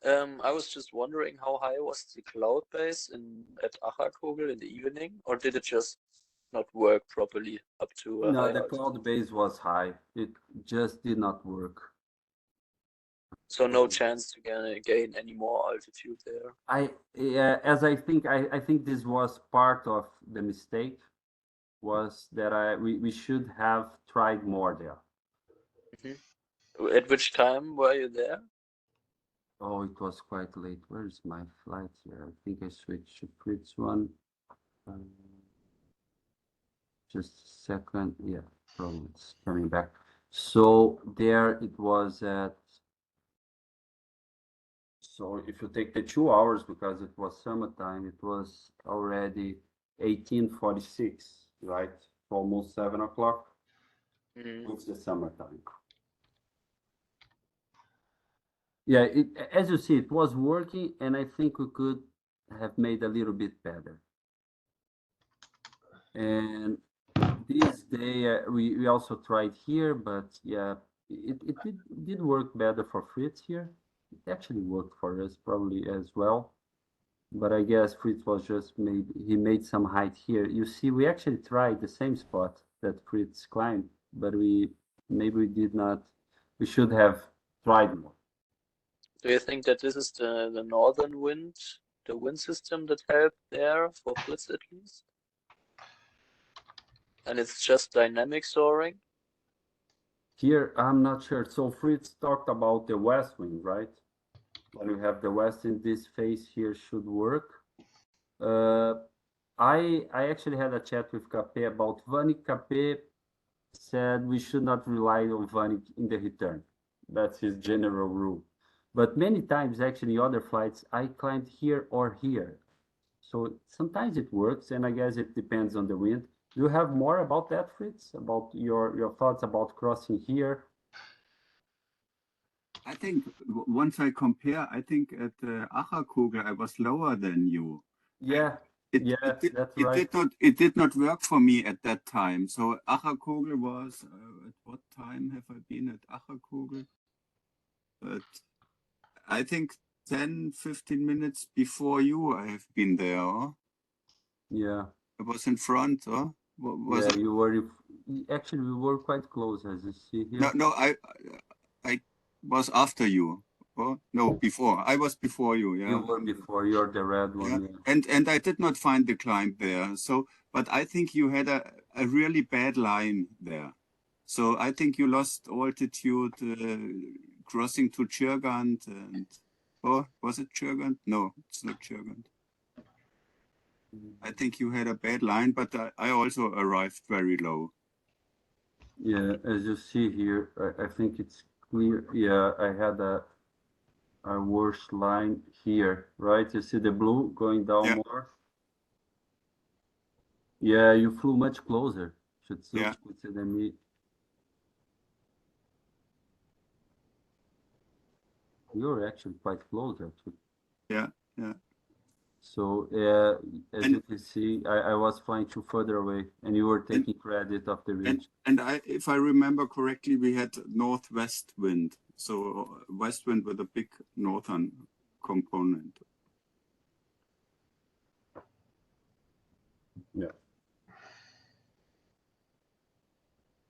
I was just wondering how high was the cloud base at Acherkogel in the evening, or did it just not work properly up to a No, high the altitude? cloud base was high. It just did not work. So no chance to gain any more altitude there. As I think this was part of the mistake was that we should have tried more there. At which time were you there? Oh, it was quite late. Where is my flight here? I think I switched to Fritz one. Just a second. Yeah, probably it's coming back. So there it was at. So if you take the 2 hours because it was summertime, it was already 1846, right? Almost 7 o'clock. It's the summertime. Yeah, as you see, it was working, and I think we could have made a little bit better. And this day we also tried here, but yeah, it did work better for Fritz here. It actually worked for us probably as well. But I guess Fritz was just he made some height here. You see, we actually tried the same spot that Fritz climbed, but maybe we did not. We should have tried more. Do you think that this is the northern wind, the wind system that helped there for Fritz at least? And it's just dynamic soaring? Here, I'm not sure. So Fritz talked about the west wind, right? When you have the west in this phase here should work. I actually had a chat with Capé about Vanik. Capé said we should not rely on Vanik in the return. That's his general rule. But many times, actually, other flights, I climbed here or here. So sometimes it works, and I guess it depends on the wind. Do you have more about that, Fritz? About your thoughts about crossing here? I think once I compare, I think at Acherkogel I was lower than you. Yeah, that's right. It did not work for me at that time. So Acherkogel was at what time have I been at Acherkogel? But I think 10-15 minutes before you I have been there. Or? Yeah. I was in front, or was Yeah, you were actually we were quite close as you see here. No, I was after you. Oh, no, before. I was before you, yeah. You were before, you're the red one. Yeah. And I did not find the climb there. So, but I think you had a really bad line there. So I think you lost altitude crossing to Chirgand and, oh, was it Chirgand? No, it's not Chirgand. I think you had a bad line, but I also arrived very low. Yeah, as you see here, I think it's clear. Yeah, I had a worse line here, right? You see the blue going down more? Yeah, you flew much closer. Should consider me. You're actually quite close, actually. Yeah. So, as you can see, I was flying too further away, and you were taking credit of the reach. And if I remember correctly, we had northwest wind. So west wind with a big northern component. Yeah.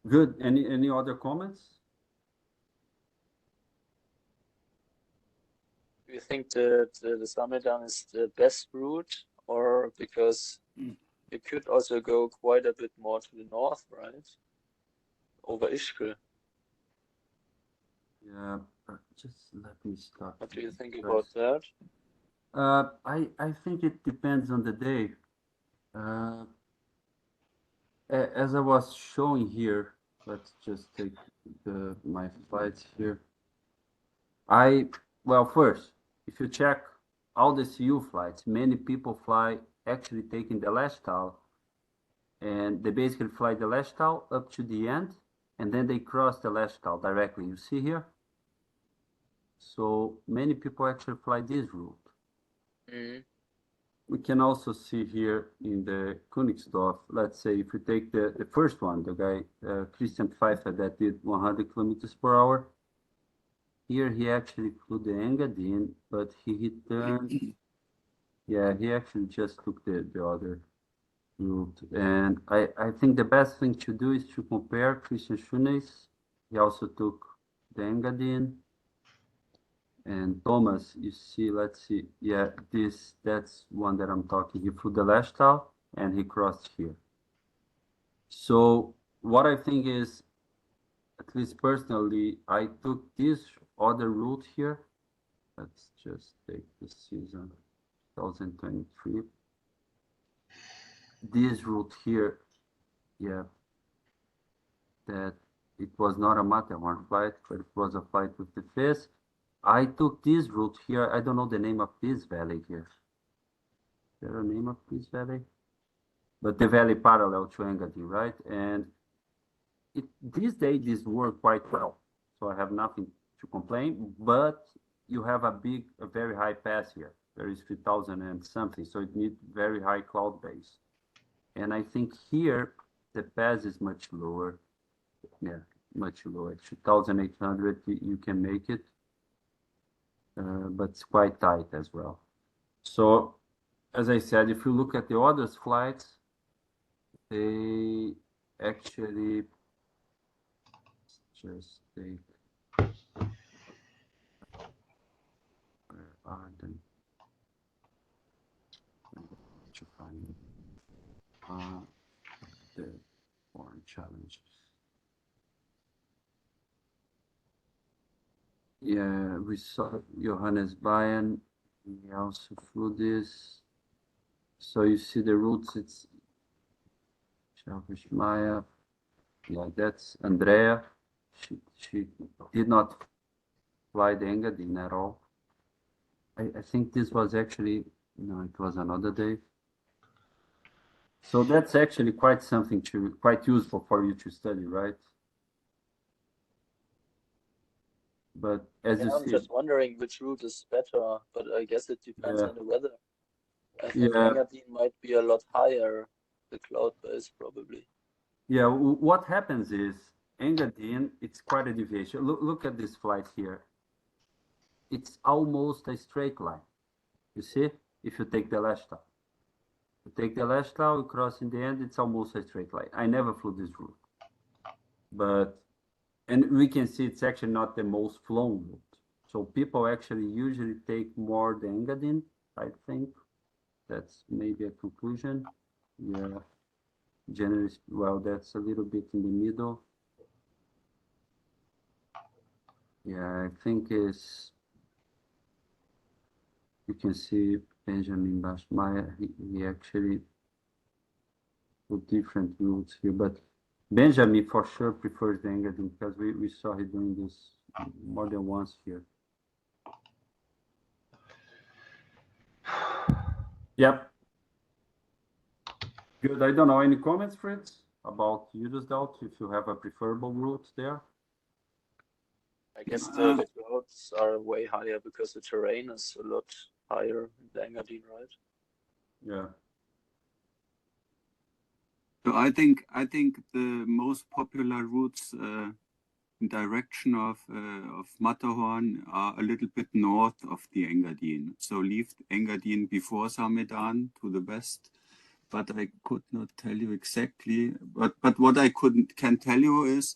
Good. Any other comments? Do you think the Samedan is the best route, or because you could also go quite a bit more to the north, right? Over Ischgl. Yeah, just let me start. What do you think guys. about that? I think it depends on the day. As I was showing here, let's just take my slides here. Well, first, if you check all the CU flights, many people fly actually taking the Lashtal, and they basically fly the Lashtal up to the end, and then they cross the Lashtal directly. You see here? So many people actually fly this route. Mm. We can also see here in the Königsdorf, let's say if you take the first one, the guy, Christian Pfeiffer, that did 100 kilometers per hour. Here he actually flew the Engadine, but he turned, yeah, he actually just took the other route. And I think the best thing to do is to compare Christian Schunes. He also took the Engadine. And Thomas, you see, let's see, yeah, that's one that I'm talking. He flew the Lashtal and he crossed here. So what I think is, at least personally, I took this other route here. Let's just take the season 2023. This route here, yeah, that it was not a Matterhorn flight, but it was a flight with the FIS. I took this route here. I don't know the name of this valley here. Is there a name of this valley? But the valley parallel to Engadine, right? And this day, this worked quite well. So I have nothing to complain, but you have a very high pass here. There is 3,000 and something, so it needs very high cloud base. And I think here, the pass is much lower. Yeah, much lower. 2,800, you can make it. But it's quite tight as well. So, as I said, if you look at the other flights, they actually just take where are they? To find the foreign challenges. Yeah, we saw Johannes Bayern. He also flew this. So you see the routes. It's Scharfisch Maya. Yeah, that's Andrea. She did not fly the Engadine at all. I think this was actually, no, it was another day. So that's actually quite useful for you to study, right? But as Yeah, you I'm see, just wondering which route is better, but I guess it depends Yeah. on the weather. I think Yeah. Engadine might be a lot higher, the cloud base probably. yeah, what happens is Engadine, it's quite a deviation. Look at this flight here. It's almost a straight line. You see, if you take the Lashtal. You take the Lashtal, you cross in the end, it's almost a straight line. I never flew this route. And we can see it's actually not the most flown route. So people actually usually take more the Engadine, I think. That's maybe a conclusion. Yeah. Generally, well, that's a little bit in the middle. Yeah, I think you can see Benjamin Bashmaya, he actually put different routes here, but Benjamin for sure prefers the Engadine because we saw him doing this more than once here. Yep. Good. I don't know. Any comments, Fritz, about Judasdalt, if you have a preferable route there? I guess the clouds are way higher because the terrain is a lot higher in the Engadine, right? Yeah. So I think the most popular routes in direction of Matterhorn are a little bit north of the Engadine. So leave Engadine before Samedan to the west. But I could not tell you exactly. But what I can tell you is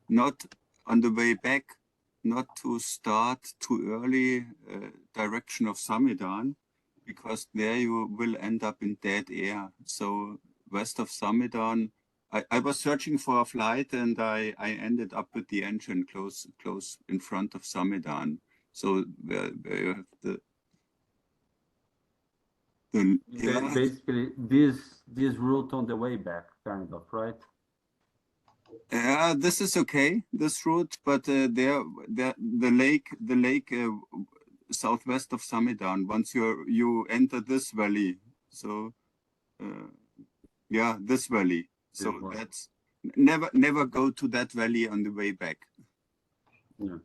not on the way back. not to start too early direction of Samidan, because there you will end up in dead air. So west of Samidan, I was searching for a flight and I ended up with the engine close in front of Samidan. So where you have the Basically this route on the way back, kind of, right? this is okay, this route, but the lake southwest of Samidan. Once you enter this valley, so yeah, this valley. So This one. that's never go to that valley on the way back. Yeah.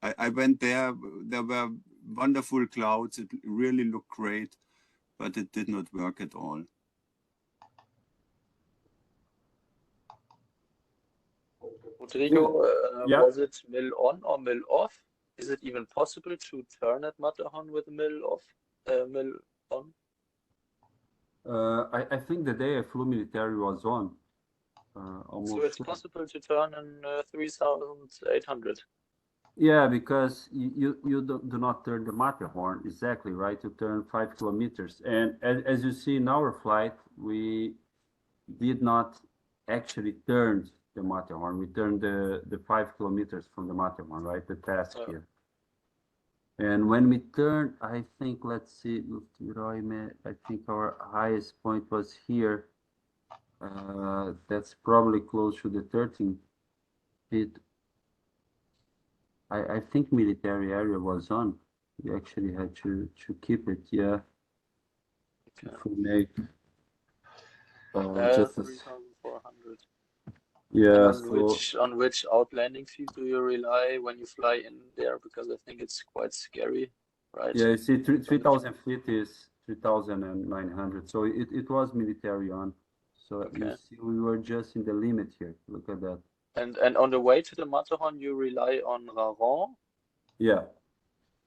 I went there. There were wonderful clouds. It really looked great, but it did not work at all. Rodrigo, Yeah. was it mill on or mill off? Is it even possible to turn at Matterhorn with mill off, mill on? I think the day I flew military was on. Almost So it's sure. possible to turn in 3,800. Yeah, because you do not turn the Matterhorn exactly, right? You turn 5 kilometers. And as you see in our flight, we did not actually turn the Matterhorn. We turned the 5 kilometers from the Matterhorn, right? The task Yeah. here. And when we turned, I think, let's see, I think our highest point was here. That's probably close to the 13 feet. I think military area was on. We actually had to keep it, yeah. Okay. If we make just as, 3,400. yeah, And so on which outlanding feed do you rely when you fly in there? Because I think it's quite scary, right? yeah, you see 3,000 feet is 3,900. So it was military on. So you Okay. see we were just in the limit here. Look at that. And on the way to the Matterhorn, you rely on Raron. Yeah.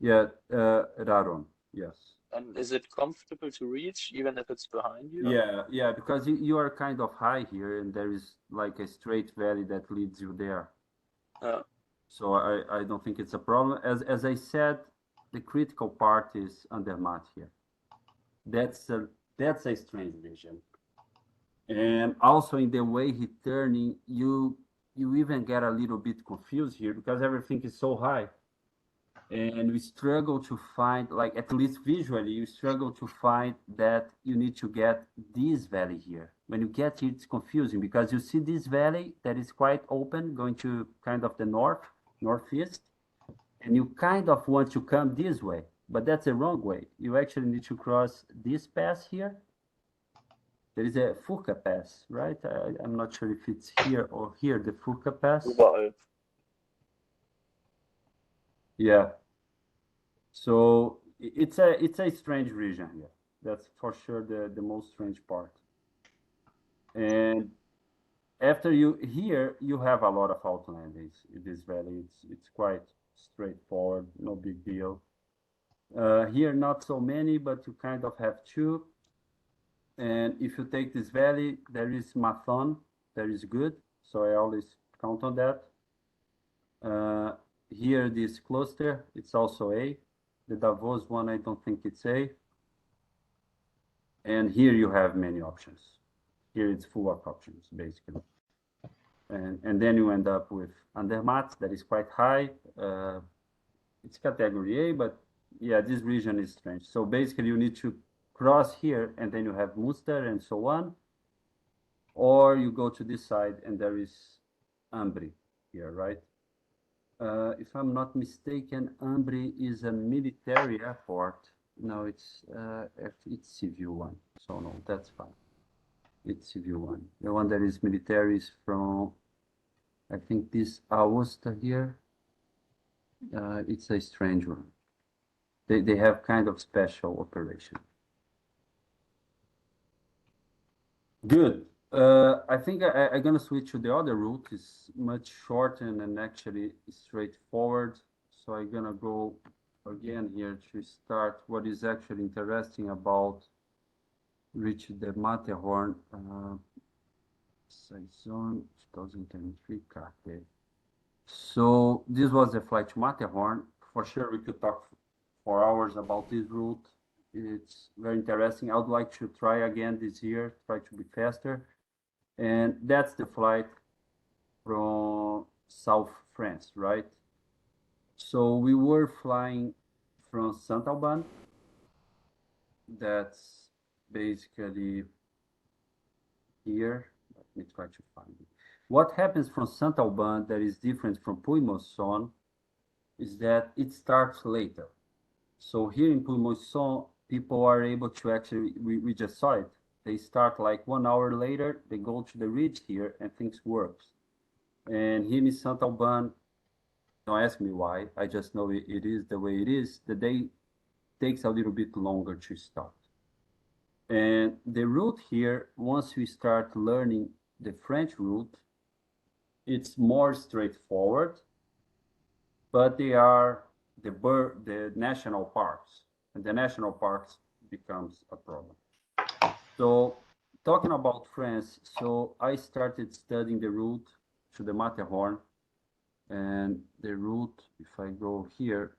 Yeah, Raron, yes. And is it comfortable to reach even if it's behind you? Yeah, because you are kind of high here and there is like a straight valley that leads you there. Yeah. So I don't think it's a problem. As I said, the critical part is Andermatt here. That's a strange vision. And also in the way he turning, you even get a little bit confused here because everything is so high. And we struggle to find, like, at least visually, you struggle to find that you need to get this valley here. When you get here, it's confusing because you see this valley that is quite open, going to kind of the northeast, and you kind of want to come this way, but that's the wrong way. You actually need to cross this pass here. There is a Furka pass, right? I'm not sure if it's here or here, the Furka pass. Überall. Yeah. So it's a strange region here. That's for sure the most strange part. And after you have a lot of outlandings in this valley. It's quite straightforward, no big deal. Here not so many, but you kind of have two. And if you take this valley, there is Mathon, that is good. So I always count on that. Here this cluster, it's also A. The Davos one, I don't think it's A. And here you have many options. Here it's full of options, basically. And then you end up with Andermatt, that is quite high. It's category A, but yeah, this region is strange. So basically you need to cross here and then you have Munster and so on. Or you go to this side and there is Ambri here, right? If I'm not mistaken, Ambri is a military airport. No, it's civil one. So no, that's fine. It's civil one. The one that is military is from, I think this Aosta here. It's a strange one. They have kind of special operation. Good. I think I'm gonna switch to the other route. It's much shorter and actually straightforward. So I'm gonna go again here to start what is actually interesting about reach the Matterhorn. Saison 2003 KT. So this was the flight to Matterhorn. For sure, we could talk for hours about this route. It's very interesting. I would like to try again this year, try to be faster. And that's the flight from South France, right? So we were flying from Saint-Auban. That's basically here. Let me try to find it. What happens from Saint-Auban that is different from Puy-Moisson is that it starts later. So here in Puy-Moisson, people are able to actually, we just saw it. They start like 1 hour later, they go to the ridge here and things works. And here in Saint-Auban, don't ask me why, I just know it is the way it is. The day takes a little bit longer to start. And the route here, once we start learning the French route, it's more straightforward, but they are the national parks, and the national parks becomes a problem. So talking about France, so I started studying the route to the Matterhorn, and the route, if I go here,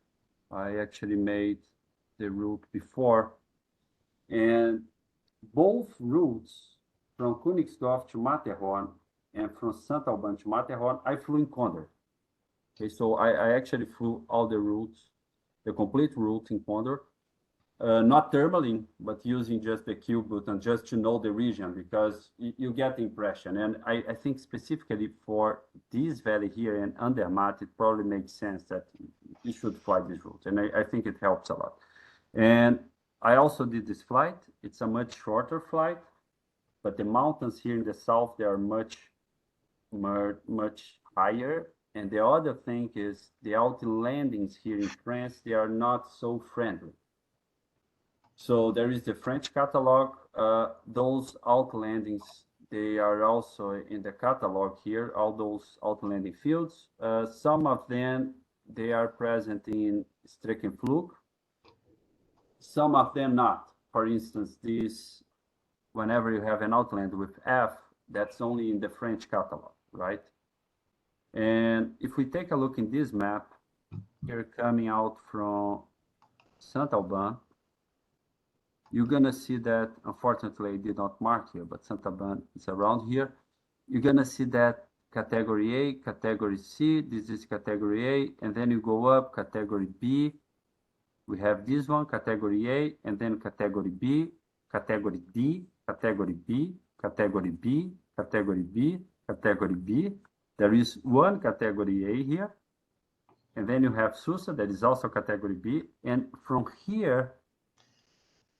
I actually made the route before, and both routes from Königsdorf to Matterhorn and from Saint-Auban to Matterhorn, I flew in Condor. Okay, so I actually flew all the routes, the complete route in Condor, not thermaling, but using just the Q button just to know the region, because you get the impression. And I think specifically for this valley here and Andermatt, it probably makes sense that you should fly this route. And I think it helps a lot. And I also did this flight. It's a much shorter flight, but the mountains here in the south, they are much higher. And the other thing is the outlandings here in France, they are not so friendly. So there is the French catalog. Those outlandings, they are also in the catalog here, all those outlanding fields. Some of them, they are present in Streckenflug. Some of them not. For instance, this, whenever you have an outland with F, that's only in the French catalog, right? And if we take a look in this map, here coming out from Saint-Auban, you're gonna see that, unfortunately, I did not mark here, but Saint-Auban is around here. You're gonna see that category A, category C, this is category A, and then you go up, category B. We have this one, category A, and then category B, category D, category B, category B, category B, category B. There is one category A here, and then you have Susa, that is also category B, and from here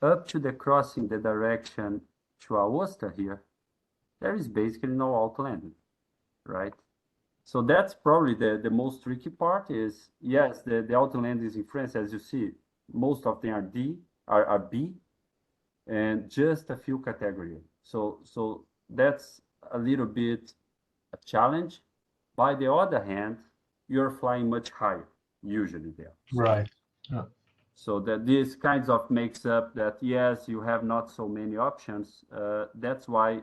up to the crossing the direction to Aosta here, there is basically no outlanding, right? So that's probably the most tricky part is, yes, the outlandings in France, as you see, most of them are B, and just a few categories. So that's a little bit a challenge. By the other hand, you're flying much higher, usually there. Right. Yeah. So that this kinds of makes up that, yes, you have not so many options. That's why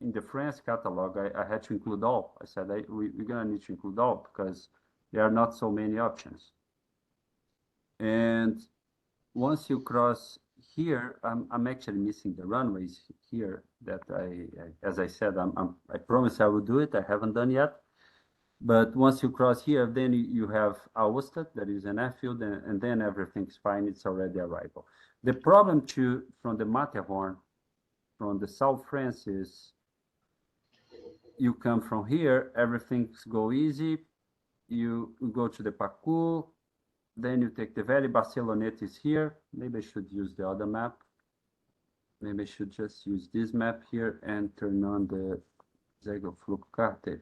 in the France catalog, I had to include all. I said, we're gonna need to include all because there are not so many options. And once you cross here, I'm actually missing the runways here that as I said, I promise I will do it. I haven't done yet. But once you cross here, then you have Aosta, that is an airfield, and then everything's fine. It's already arrival. The problem from the Matterhorn, from the South France is you come from here, everything's go easy. You go to the Pacu, then you take the valley. Barceloneta is here. Maybe I should use the other map. Maybe I should just use this map here and turn on the Zegelflugkarte.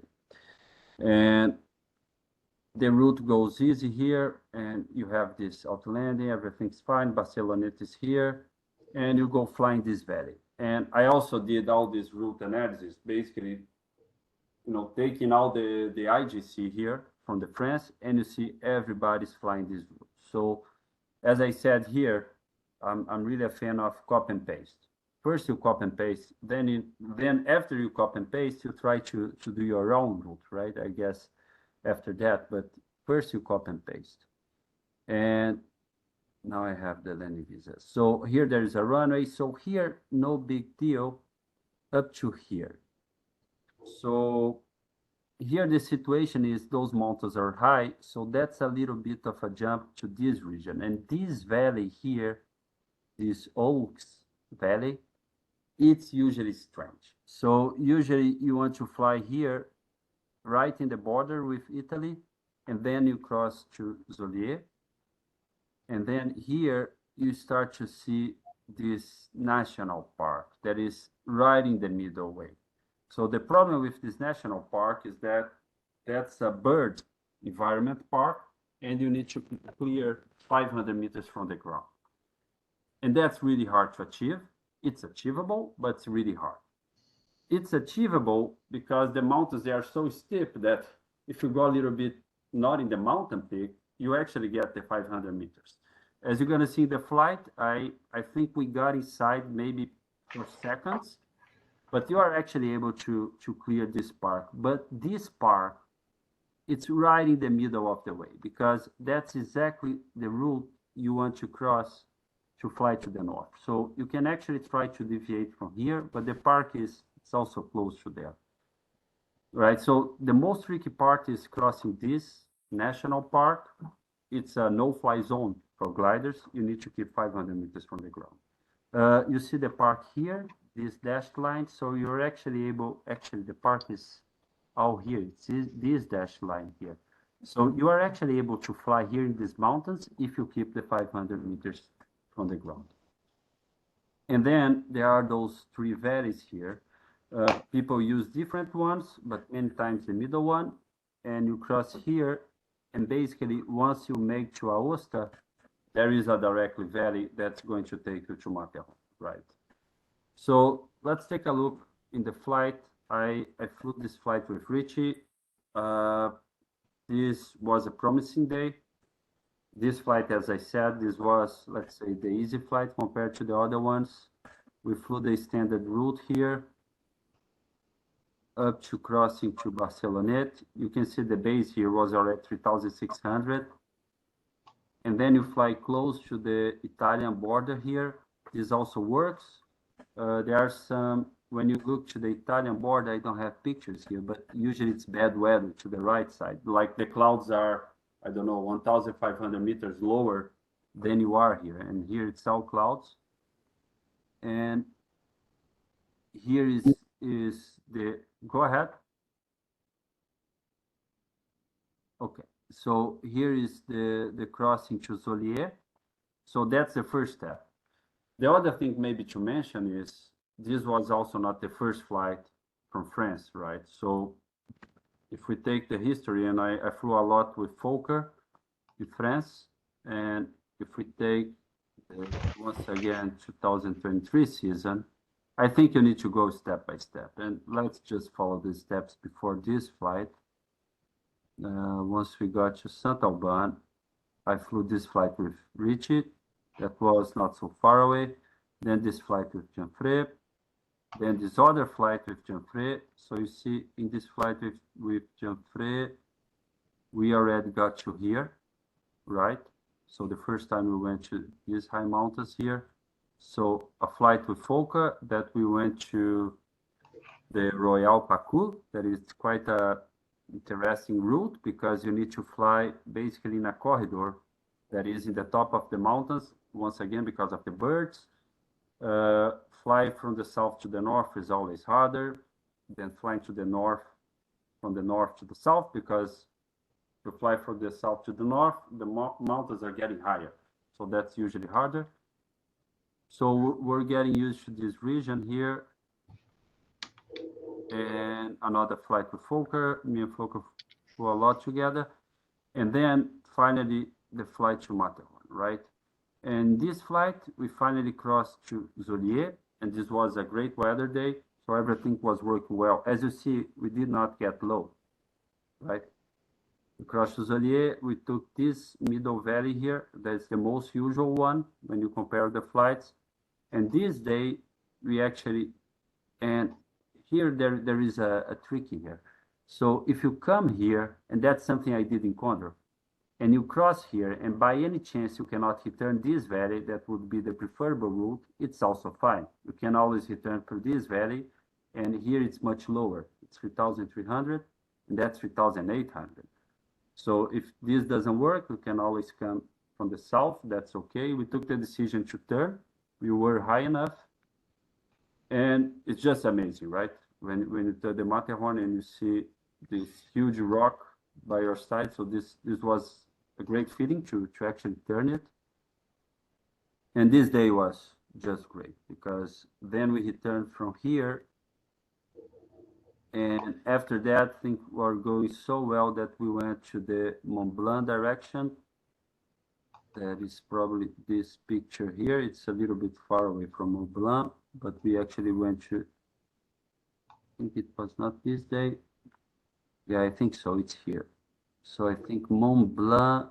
And the route goes easy here, and you have this outlanding, everything's fine. Barceloneta is here, and you go flying this valley. And I also did all this route analysis, basically, taking all the IGC here from the France, and you see everybody's flying this route. So, as I said here, I'm really a fan of copy and paste. First you copy and paste, then after you copy and paste, you try to do your own route, right? I guess after that, but first you copy and paste. And now I have the landing visa. So here there is a runway. So here, no big deal up to here. So here the situation is those mountains are high. So that's a little bit of a jump to this region. And this valley here, this Oaks Valley, it's usually strange. So usually you want to fly here, right in the border with Italy, and then you cross to Zolier. And then here you start to see this national park that is right in the middle way. So the problem with this national park is that that's a bird environment park, and you need to clear 500 meters from the ground. And that's really hard to achieve. It's achievable, but it's really hard. It's achievable because the mountains, they are so steep that if you go a little bit not in the mountain peak, you actually get the 500 meters. As you're going to see the flight, I think we got inside maybe for seconds, but you are actually able to clear this park. But this park, it's right in the middle of the way, because that's exactly the route you want to cross to fly to the north. So you can actually try to deviate from here, but the park it's also close to there. Right, so the most tricky part is crossing this national park. It's a no-fly zone for gliders. You need to keep 500 meters from the ground. You see the park here, this dashed line. So you're actually able, the park is all here. It's this dashed line here. So you are actually able to fly here in these mountains if you keep the 500 meters from the ground. And then there are those three valleys here. People use different ones, but many times the middle one, and you cross here, and basically once you make to Aosta, there is a direct valley that's going to take you to Matterhorn, right? So let's take a look in the flight. I flew this flight with Richie. This was a promising day. This flight, as I said, this was, let's say, the easy flight compared to the other ones. We flew the standard route here, up to crossing to Barcelonette. You can see the base here was already 3,600. And then you fly close to the Italian border here. This also works. There are some, when you look to the Italian border, I don't have pictures here, but usually it's bad weather to the right side. Like the clouds are, I don't know, 1,500 meters lower than you are here. And here it's all clouds. And here is the, go ahead. Okay, so here is the crossing to Zolier. So that's the first step. The other thing maybe to mention is this was also not the first flight from France, right? So if we take the history, and I flew a lot with Fokker in France, and if we take once again 2023 season, I think you need to go step by step, and let's just follow the steps before this flight. Once we got to Saint-Auban, I flew this flight with Richie. That was not so far away. Then this flight with Jean-Fré. Then this other flight with Jean-Fré. So you see, in this flight with Jean-Fré, we already got to here, right? So the first time we went to these high mountains here. So a flight with Fokker that we went to the Royal Parcours. That is quite a interesting route because you need to fly basically in a corridor that is in the top of the mountains, once again because of the birds. Fly from the south to the north is always harder than flying to the north, from the north to the south, because you fly from the south to the north, the mountains are getting higher. So that's usually harder. So we're getting used to this region here. And another flight with Fokker. Me and Fokker flew a lot together. And then finally the flight to Matterhorn, right? And this flight, we finally crossed to Zolier, and this was a great weather day, so everything was working well. As you see, we did not get low, right? We crossed to Zolier, we took this middle valley here, that's the most usual one when you compare the flights. And this day, we actually, and here there is a tricky here. So if you come here, and that's something I did in Condor, and you cross here, and by any chance you cannot return this valley, that would be the preferable route, it's also fine. You can always return through this valley, and here it's much lower. It's 3,300, and that's 3,800. So if this doesn't work, you can always come from the south, that's okay. We took the decision to turn. We were high enough, and it's just amazing, right? When you turn the Matterhorn and you see this huge rock by your side. So this was a great feeling to actually turn it. And this day was just great because then we returned from here. And after that, things were going so well that we went to the Mont Blanc direction. That is probably this picture here. It's a little bit far away from Mont Blanc, but we actually went to, I think it was not this day. Yeah, I think so. It's here. So I think Mont Blanc,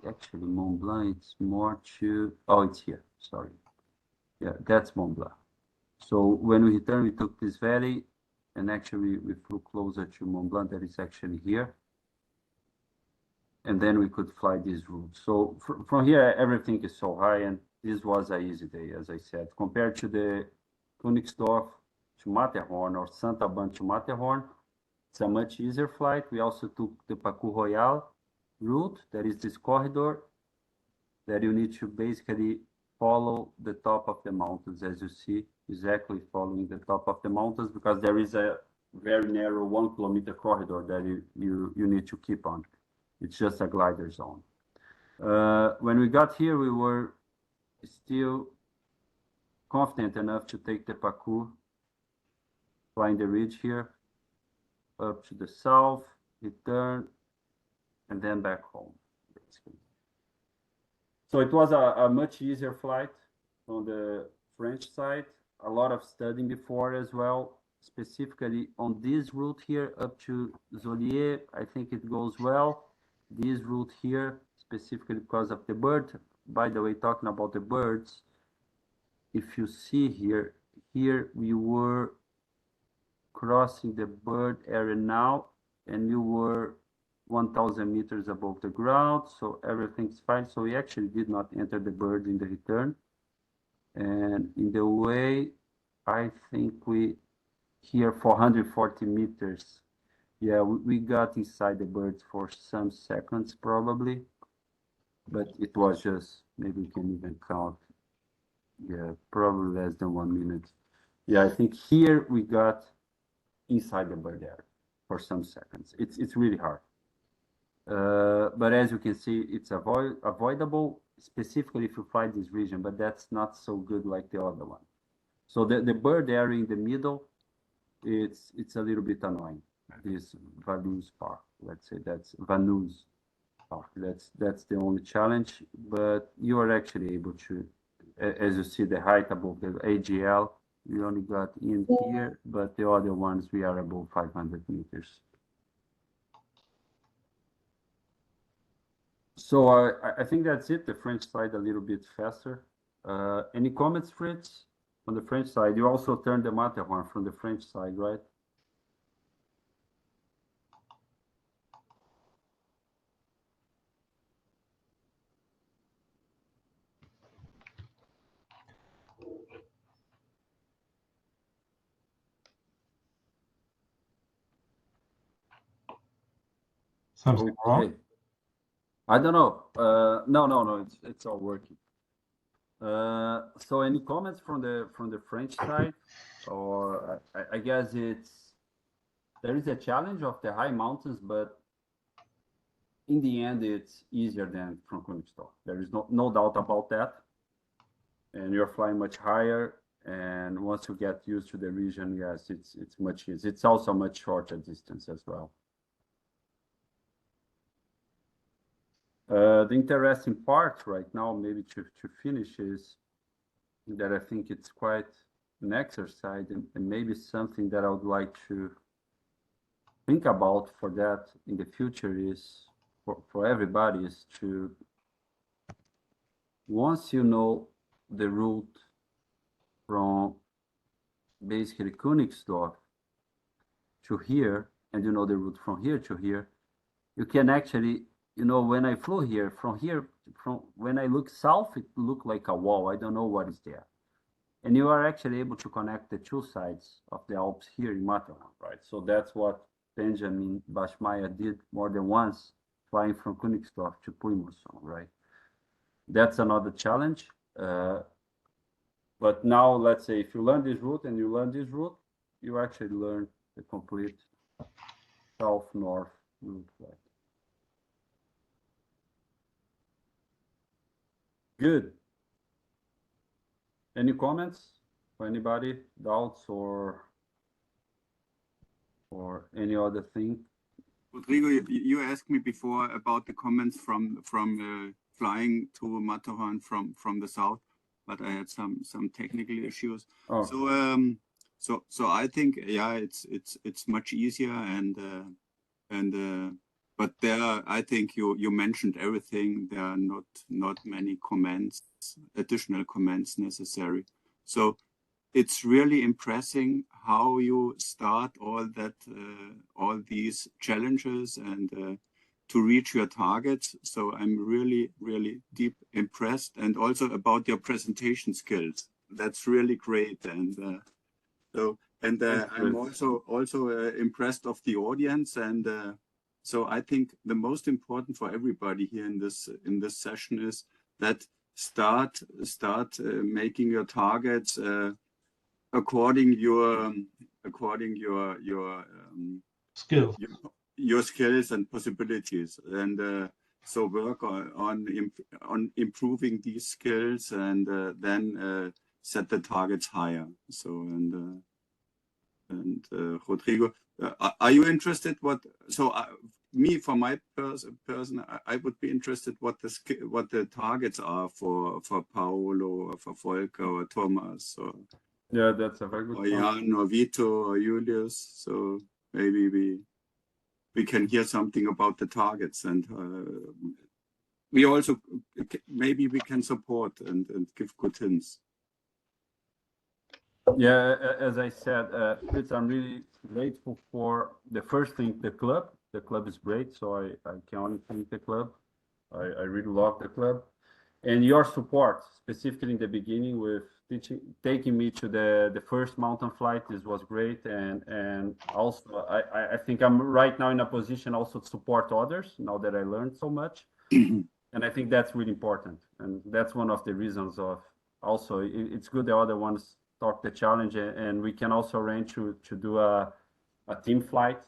actually Mont Blanc, it's more to, oh, it's here. Sorry. Yeah, that's Mont Blanc. So when we returned, we took this valley, and actually we flew closer to Mont Blanc, that is actually here. And then we could fly this route. So from here, everything is so high, and this was an easy day, as I said. Compared to the Königsdorf to Matterhorn or Saint-Auban to Matterhorn, it's a much easier flight. We also took the Parcours Royal route. That is this corridor that you need to basically follow the top of the mountains, as you see, exactly following the top of the mountains, because there is a very narrow 1 kilometer corridor that you need to keep on. It's just a glider zone. When we got here, we were still confident enough to take the parcours, flying the ridge here, up to the south, return, and then back home, basically. So it was a much easier flight on the French side. A lot of studying before as well, specifically on this route here up to Zolier. I think it goes well. This route here, specifically because of the bird. By the way, talking about the birds, if you see here we were crossing the bird area now, and you were 1,000 meters above the ground, so everything's fine. So we actually did not enter the bird in the return. And in the way, I think we here 440 meters. Yeah, we got inside the bird for some seconds probably, but it was just, maybe we can even count. Yeah, probably less than 1 minute. Yeah, I think here we got inside the bird area for some seconds. It's really hard. But as you can see, it's avoidable, specifically if you fly this region, but that's not so good like the other one. So the bird area in the middle, it's a little bit annoying. This Vanoise Park, let's say that's Vanoise Park. That's the only challenge, but you are actually able to, as you see the height above the AGL, we only got in here, but the other ones we are above 500 meters. So I think that's it. The French side a little bit faster. Any comments, Fritz, on the French side? You also turned the Matterhorn from the French side, right? Something wrong? I don't know. No. It's all working. So any comments from the French side, or I guess there is a challenge of the high mountains, but in the end it's easier than from Königsdorf. There is no doubt about that. And you're flying much higher, and once you get used to the region, yes, it's much easier. It's also much shorter distance as well. The interesting part right now, maybe to finish, is that I think it's quite an exercise and maybe something that I would like to think about for that in the future is for everybody is to, once you know the route from basically Königsdorf to here, and you know the route from here to here, you can actually, you know, when I flew here, from when I look south, it looked like a wall. I don't know what is there. And you are actually able to connect the two sides of the Alps here in Matterhorn, right? So that's what Benjamin Bashmaya did more than once, flying from Königsdorf to Puymoson, right? That's another challenge. But now, let's say, if you learn this route and you learn this route, you actually learn the complete south-north route, right? Good. Any comments for anybody, doubts or any other thing? Rodrigo, you asked me before about the comments from flying to Matterhorn from the south, but I had some technical issues. Oh. So I think, yeah, it's much easier, but there, I think you mentioned everything. There are not many comments, additional comments necessary. So it's really impressive how you start all these challenges and to reach your targets. So I'm really deep impressed, and also about your presentation skills. That's really great, and I'm also impressed of the audience, and so I think the most important for everybody here in this session is that start making your targets according your Skills. your skills and possibilities, and so work on improving these skills, and then set the targets higher. So and Rodrigo, are you interested me, for my person, I would be interested what the targets are for Paolo, or for Volker, or Thomas, or Yeah, that's a very good point. Jan, or Vito, or Julius. So maybe we can hear something about the targets, and we also maybe we can support and give good hints. Yeah, as I said, Fritz, I'm really grateful for the first thing, the club. The club is great, so I can only thank the club. I really love the club. And your support, specifically in the beginning with taking me to the first mountain flight. This was great. And also, I think I'm right now in a position also to support others now that I learned so much. And I think that's really important. And that's one of the reasons of also, it's good the other ones talk the challenge, and we can also arrange to do a team flight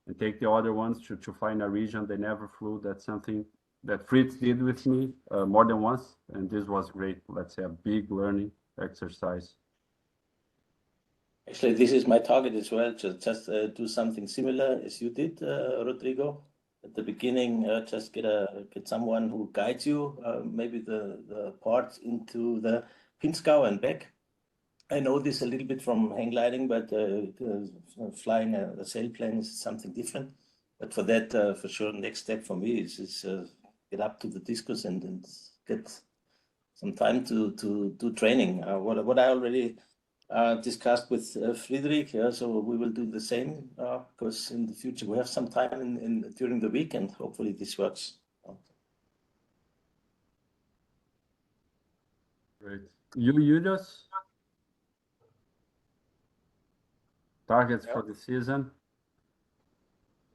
and take the other ones to find a region they never flew. That's something that Fritz did with me more than once, and this was great. Let's say a big learning exercise. Actually, this is my target as well, to just do something similar as you did, Rodrigo. At the beginning, just get someone who guides you, maybe the parts into the Pinzgau and back. I know this a little bit from hang gliding, but flying a sailplane is something different. But for that, for sure, next step for me is get up to the discus and get some time to do training. What I already discussed with Friedrich, so we will do the same, because in the future we have some time during the week, and hopefully this works. Great. You, Julius? Targets for the season?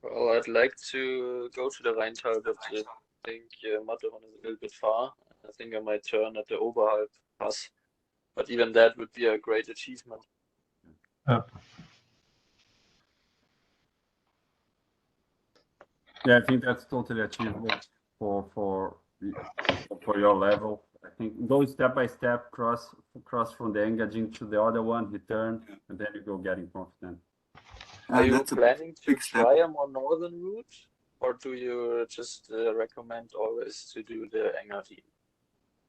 Well, I'd like to go to the Rheintal, but I think Matterhorn is a little bit far. I think I might turn at the Oberhalb Pass, but even that would be a great achievement. Yeah, I think that's totally achievable for your level. I think go step by step, cross from the Engadin to the other one, return, and then you go getting confident. Are you planning to try a more northern route, or do you just recommend always to do the Engadin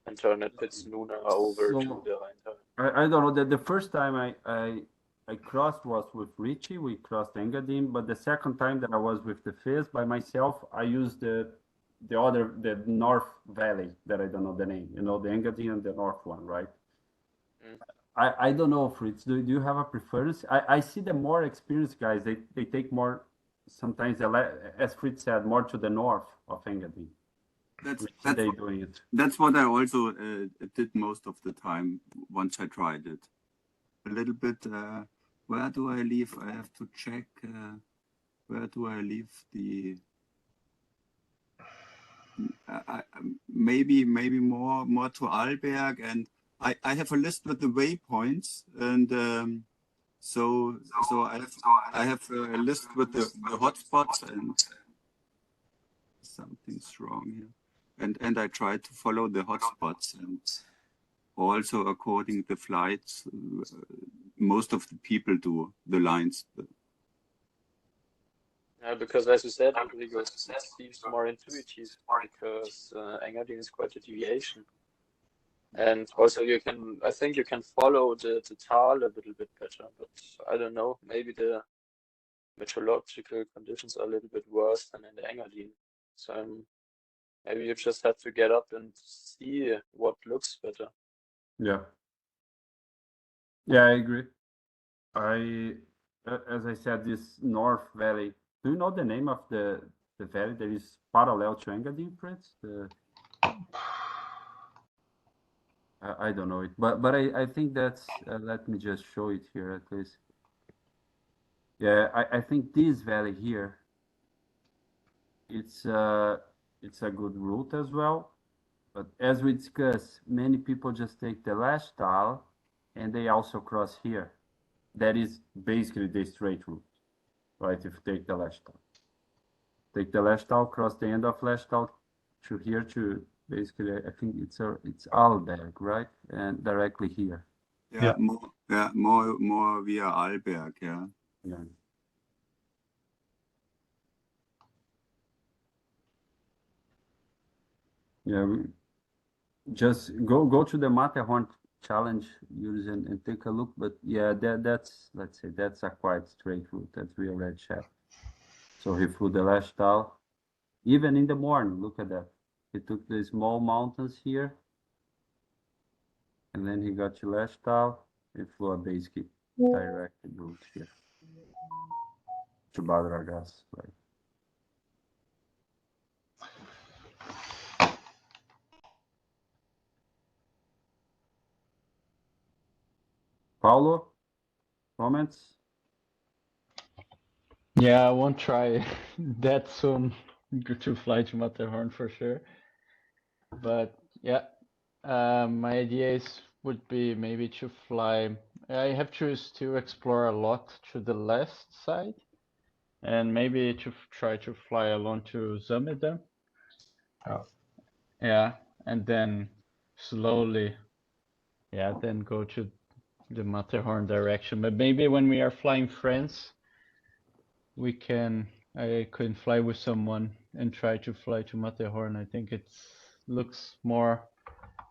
and turn at Pitzluna over to the Rheintal? I don't know. The first time I crossed was with Richie. We crossed Engadin, but the second time that I was with the Fizz by myself, I used the North Valley that I don't know the name. You know, the Engadin and the North one, right? I don't know, Fritz. Do you have a preference? I see the more experienced guys. They take more. Sometimes, as Fritz said, more to the north of Engadine. Doing it. That's what I also did most of the time once I tried it. A little bit. Where do I leave? I have to check. Where do I leave the? Maybe more to Arlberg, and I have a list with the waypoints, and so I have a list with the hotspots, and something's wrong here. And I try to follow the hotspots, and also according to the flights, most of the people do the lines. Yeah, because as you said, Rodrigo, it seems more intuitive because Engadine is quite a deviation. And also I think you can follow the Tal a little bit better, but I don't know, maybe the meteorological conditions are a little bit worse than in the Engadine. So maybe you just have to get up and see what looks better. Yeah. Yeah, I agree. As I said, this North Valley. Do you know the name of the valley that is parallel to Engadine, Fritz? I don't know it, but I think that's. Let me just show it here at least. Yeah, I think this valley here. It's a good route as well, but as we discussed, many people just take the last tile, and they also cross here. That is basically the straight route, right? If you take the last tile. Take the last tile, cross the end of last tile to here to basically, I think it's Arlberg, right? And directly here. Yeah, more via Arlberg, yeah. Yeah. Yeah, just go to the Matterhorn challenge, use and take a look. But yeah, that's, let's say, that's a quite straight route that we already checked. So he flew the last tile, even in the morning. Look at that. He took the small mountains here, and then he got to last tile. He flew a basic directed route here to Badragas, right? Paulo, comments? Yeah, I won't try that soon to fly to Matterhorn for sure. But yeah, my idea would be maybe to fly. I have to still explore a lot to the left side, and maybe to try to fly along to Zameda. Oh. Yeah, and then slowly, yeah, then go to the Matterhorn direction. But maybe when we are flying France, I can fly with someone and try to fly to Matterhorn. I think it looks more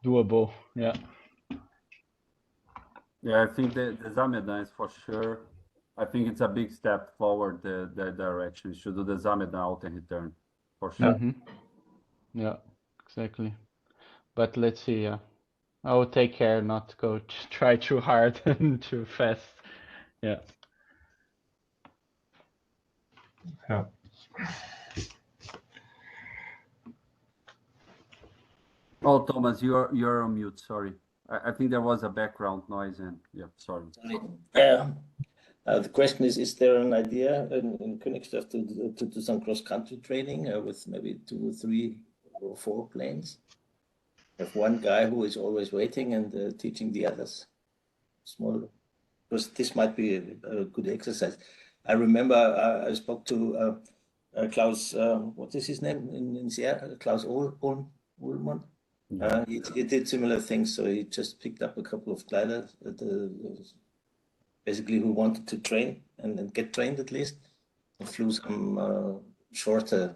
doable. Yeah. Yeah, I think the Zamedan is for sure. I think it's a big step forward the direction. You should do the Zamedan out and return for sure. Yeah, exactly. But let's see. I will take care not to go try too hard and too fast. Yeah. Yeah. Oh, Thomas, you're on mute. Sorry. I think there was a background noise and yeah, sorry. Yeah. The question is there an idea in Königsdorf to do some cross-country training with maybe 2 or 3 or 4 planes? Have one guy who is always waiting and teaching the others. Small, because this might be a good exercise. I remember I spoke to Klaus, what is his name in Sierra? Klaus Ullmann. He did similar things, so he just picked up a couple of gliders, basically who wanted to train and get trained at least, and flew some shorter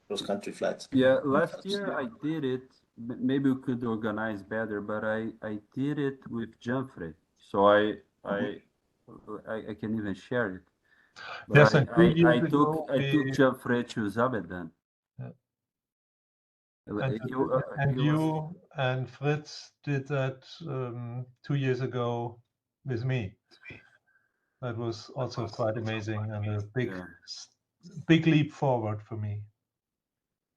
cross-country flights. Yeah, last year I did it. Maybe we could organize better, but I did it with Janfrey, so I can even share it. But Yes, I and 2 years took ago Janfrey to Zabedan. Yeah. And you and Fritz did that 2 years ago with me. That was also quite amazing and a big leap forward for me.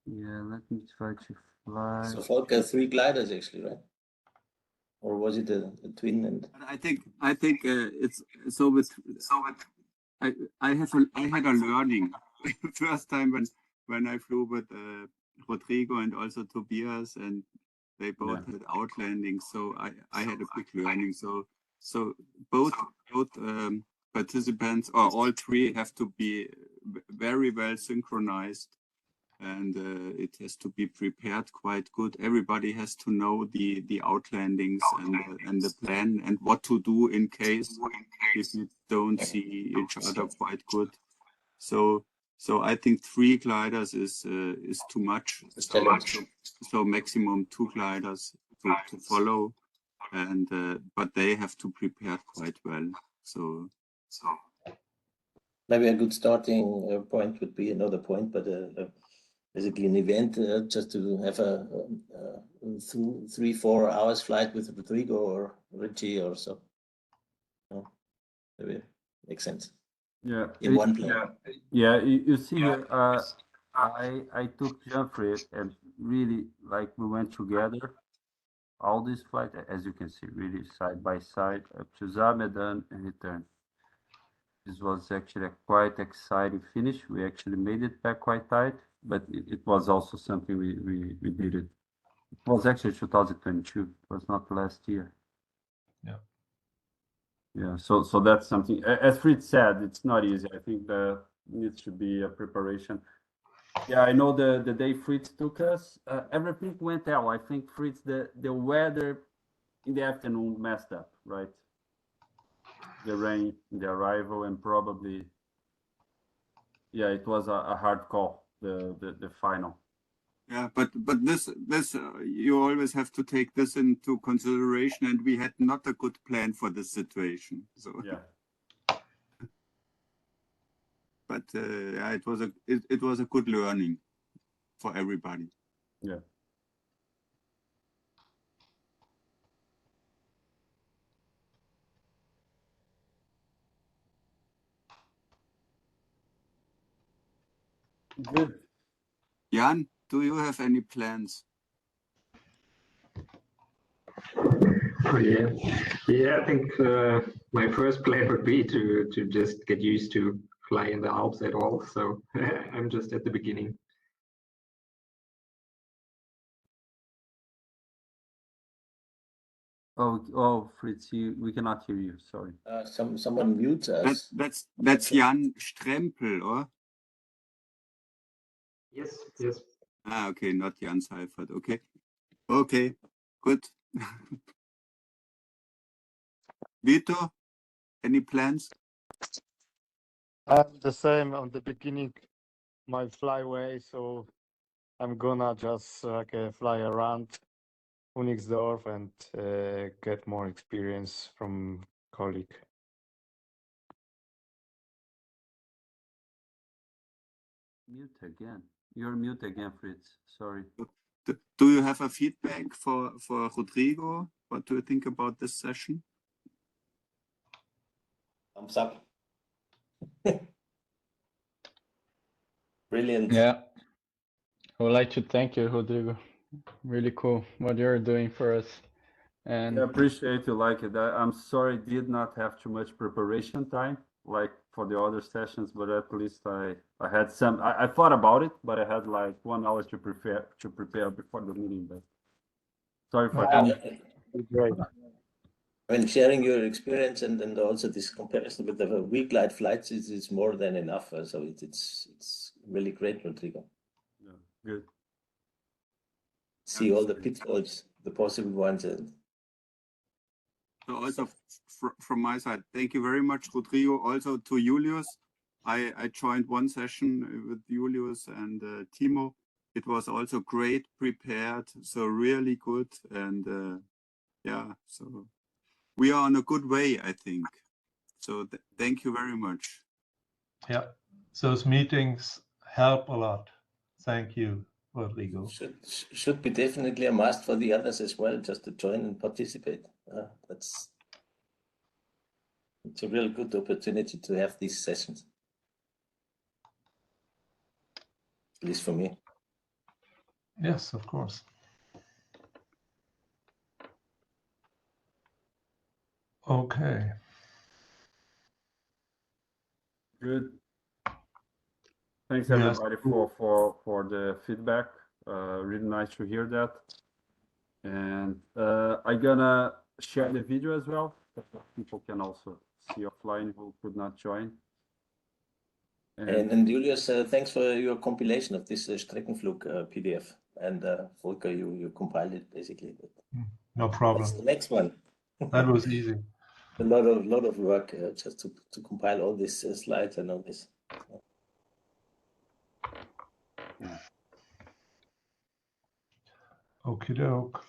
Yeah, let me try to fly. So Volker, 3 gliders actually, right? Or was it a twin? And I think it's so with I had a learning first time when I flew with Rodrigo and also Tobias, and they both had outlanding, so I had a quick learning. So both participants, or all 3, have to be very well synchronized, and it has to be prepared quite good. Everybody has to know the outlandings and the plan and what to do in case if you don't see each other quite good. So I think 3 gliders is too much. So maximum 2 gliders to follow, and but they have to prepare quite well. So maybe a good starting point would be another point, but basically an event just to have a 3-4 hours flight with Rodrigo or Richie or so. Maybe makes sense. Yeah. In one plane. Yeah, you see here, I took Jeffrey, and really, like, we went together all this flight, as you can see, really side by side up to Zamedan and return. This was actually a quite exciting finish. We actually made it back quite tight, but it was also something we did it. It was actually 2022. It was not last year. Yeah. Yeah. So that's something. As Fritz said, it's not easy. I think there needs to be a preparation. Yeah, I know the day Fritz took us, everything went well. I think Fritz, the weather in the afternoon messed up, right? The rain, the arrival, and probably, yeah, it was a hard call, the final. Yeah, but this you always have to take this into consideration, and we had not a good plan for this situation. So yeah. But yeah, it was a good learning for everybody. Yeah. Good. Jan, do you have any plans? Oh, yeah. I think my first plan would be to just get used to fly in the Alps at all. So I'm just at the beginning. Oh, Fritz, we cannot hear you. Sorry. Someone mutes us. That's Jan Strempel, or? Yes. Ah, okay, not Jan Seifert. Okay, good. Vito, any plans? The same on the beginning, my flyway, so I'm gonna just fly around Königsdorf and get more experience from colleague. Mute again. You're mute again, Fritz. Sorry. Do you have a feedback for Rodrigo? What do you think about this session? Thumbs up. Brilliant. Yeah. I would like to thank you, Rodrigo. Really cool what you're doing for us. And I appreciate you like it. I'm sorry I did not have too much preparation time like for the other sessions, but at least I had some. I thought about it, but I had like 1 hour to prepare before the meeting. But sorry for that. Great. I mean, sharing your experience and also this comparison with the week light flights is more than enough. So it's really great, Rodrigo. Yeah, good. See all the pitfalls, the possible ones. And so also from my side, thank you very much, Rodrigo. Also to Julius, I joined one session with Julius and Timo. It was also great prepared, so really good, and yeah, so we are on a good way, I think. So thank you very much. Yeah, those meetings help a lot. Thank you. Rodrigo. Should be definitely a must for the others as well, just to join and participate. It's a real good opportunity to have these sessions. At least for me. Yes, of course. Okay. Good. Thanks Yes. everybody for the feedback. Really nice to hear that. And I'm gonna share the video as well, so people can also see offline who could not join. And Julius, thanks for your compilation of this Streckenflug PDF. And Volker, you compiled it basically. No problem. What's the next one? That was easy. A lot of work just to compile all these slides and all this. Okie doke.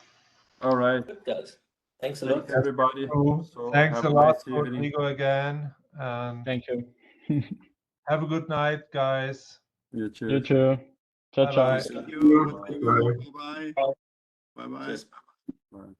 All right. Good, guys. Thanks a Thanks lot. everybody. So Thanks have a a lot, nice evening. Rodrigo, again. And Thank you. have a good night, guys. You too. You too. Ciao, ciao. Bye-bye. Thank you. Bye. Bye-bye. Bye-bye. Cheers. Bye.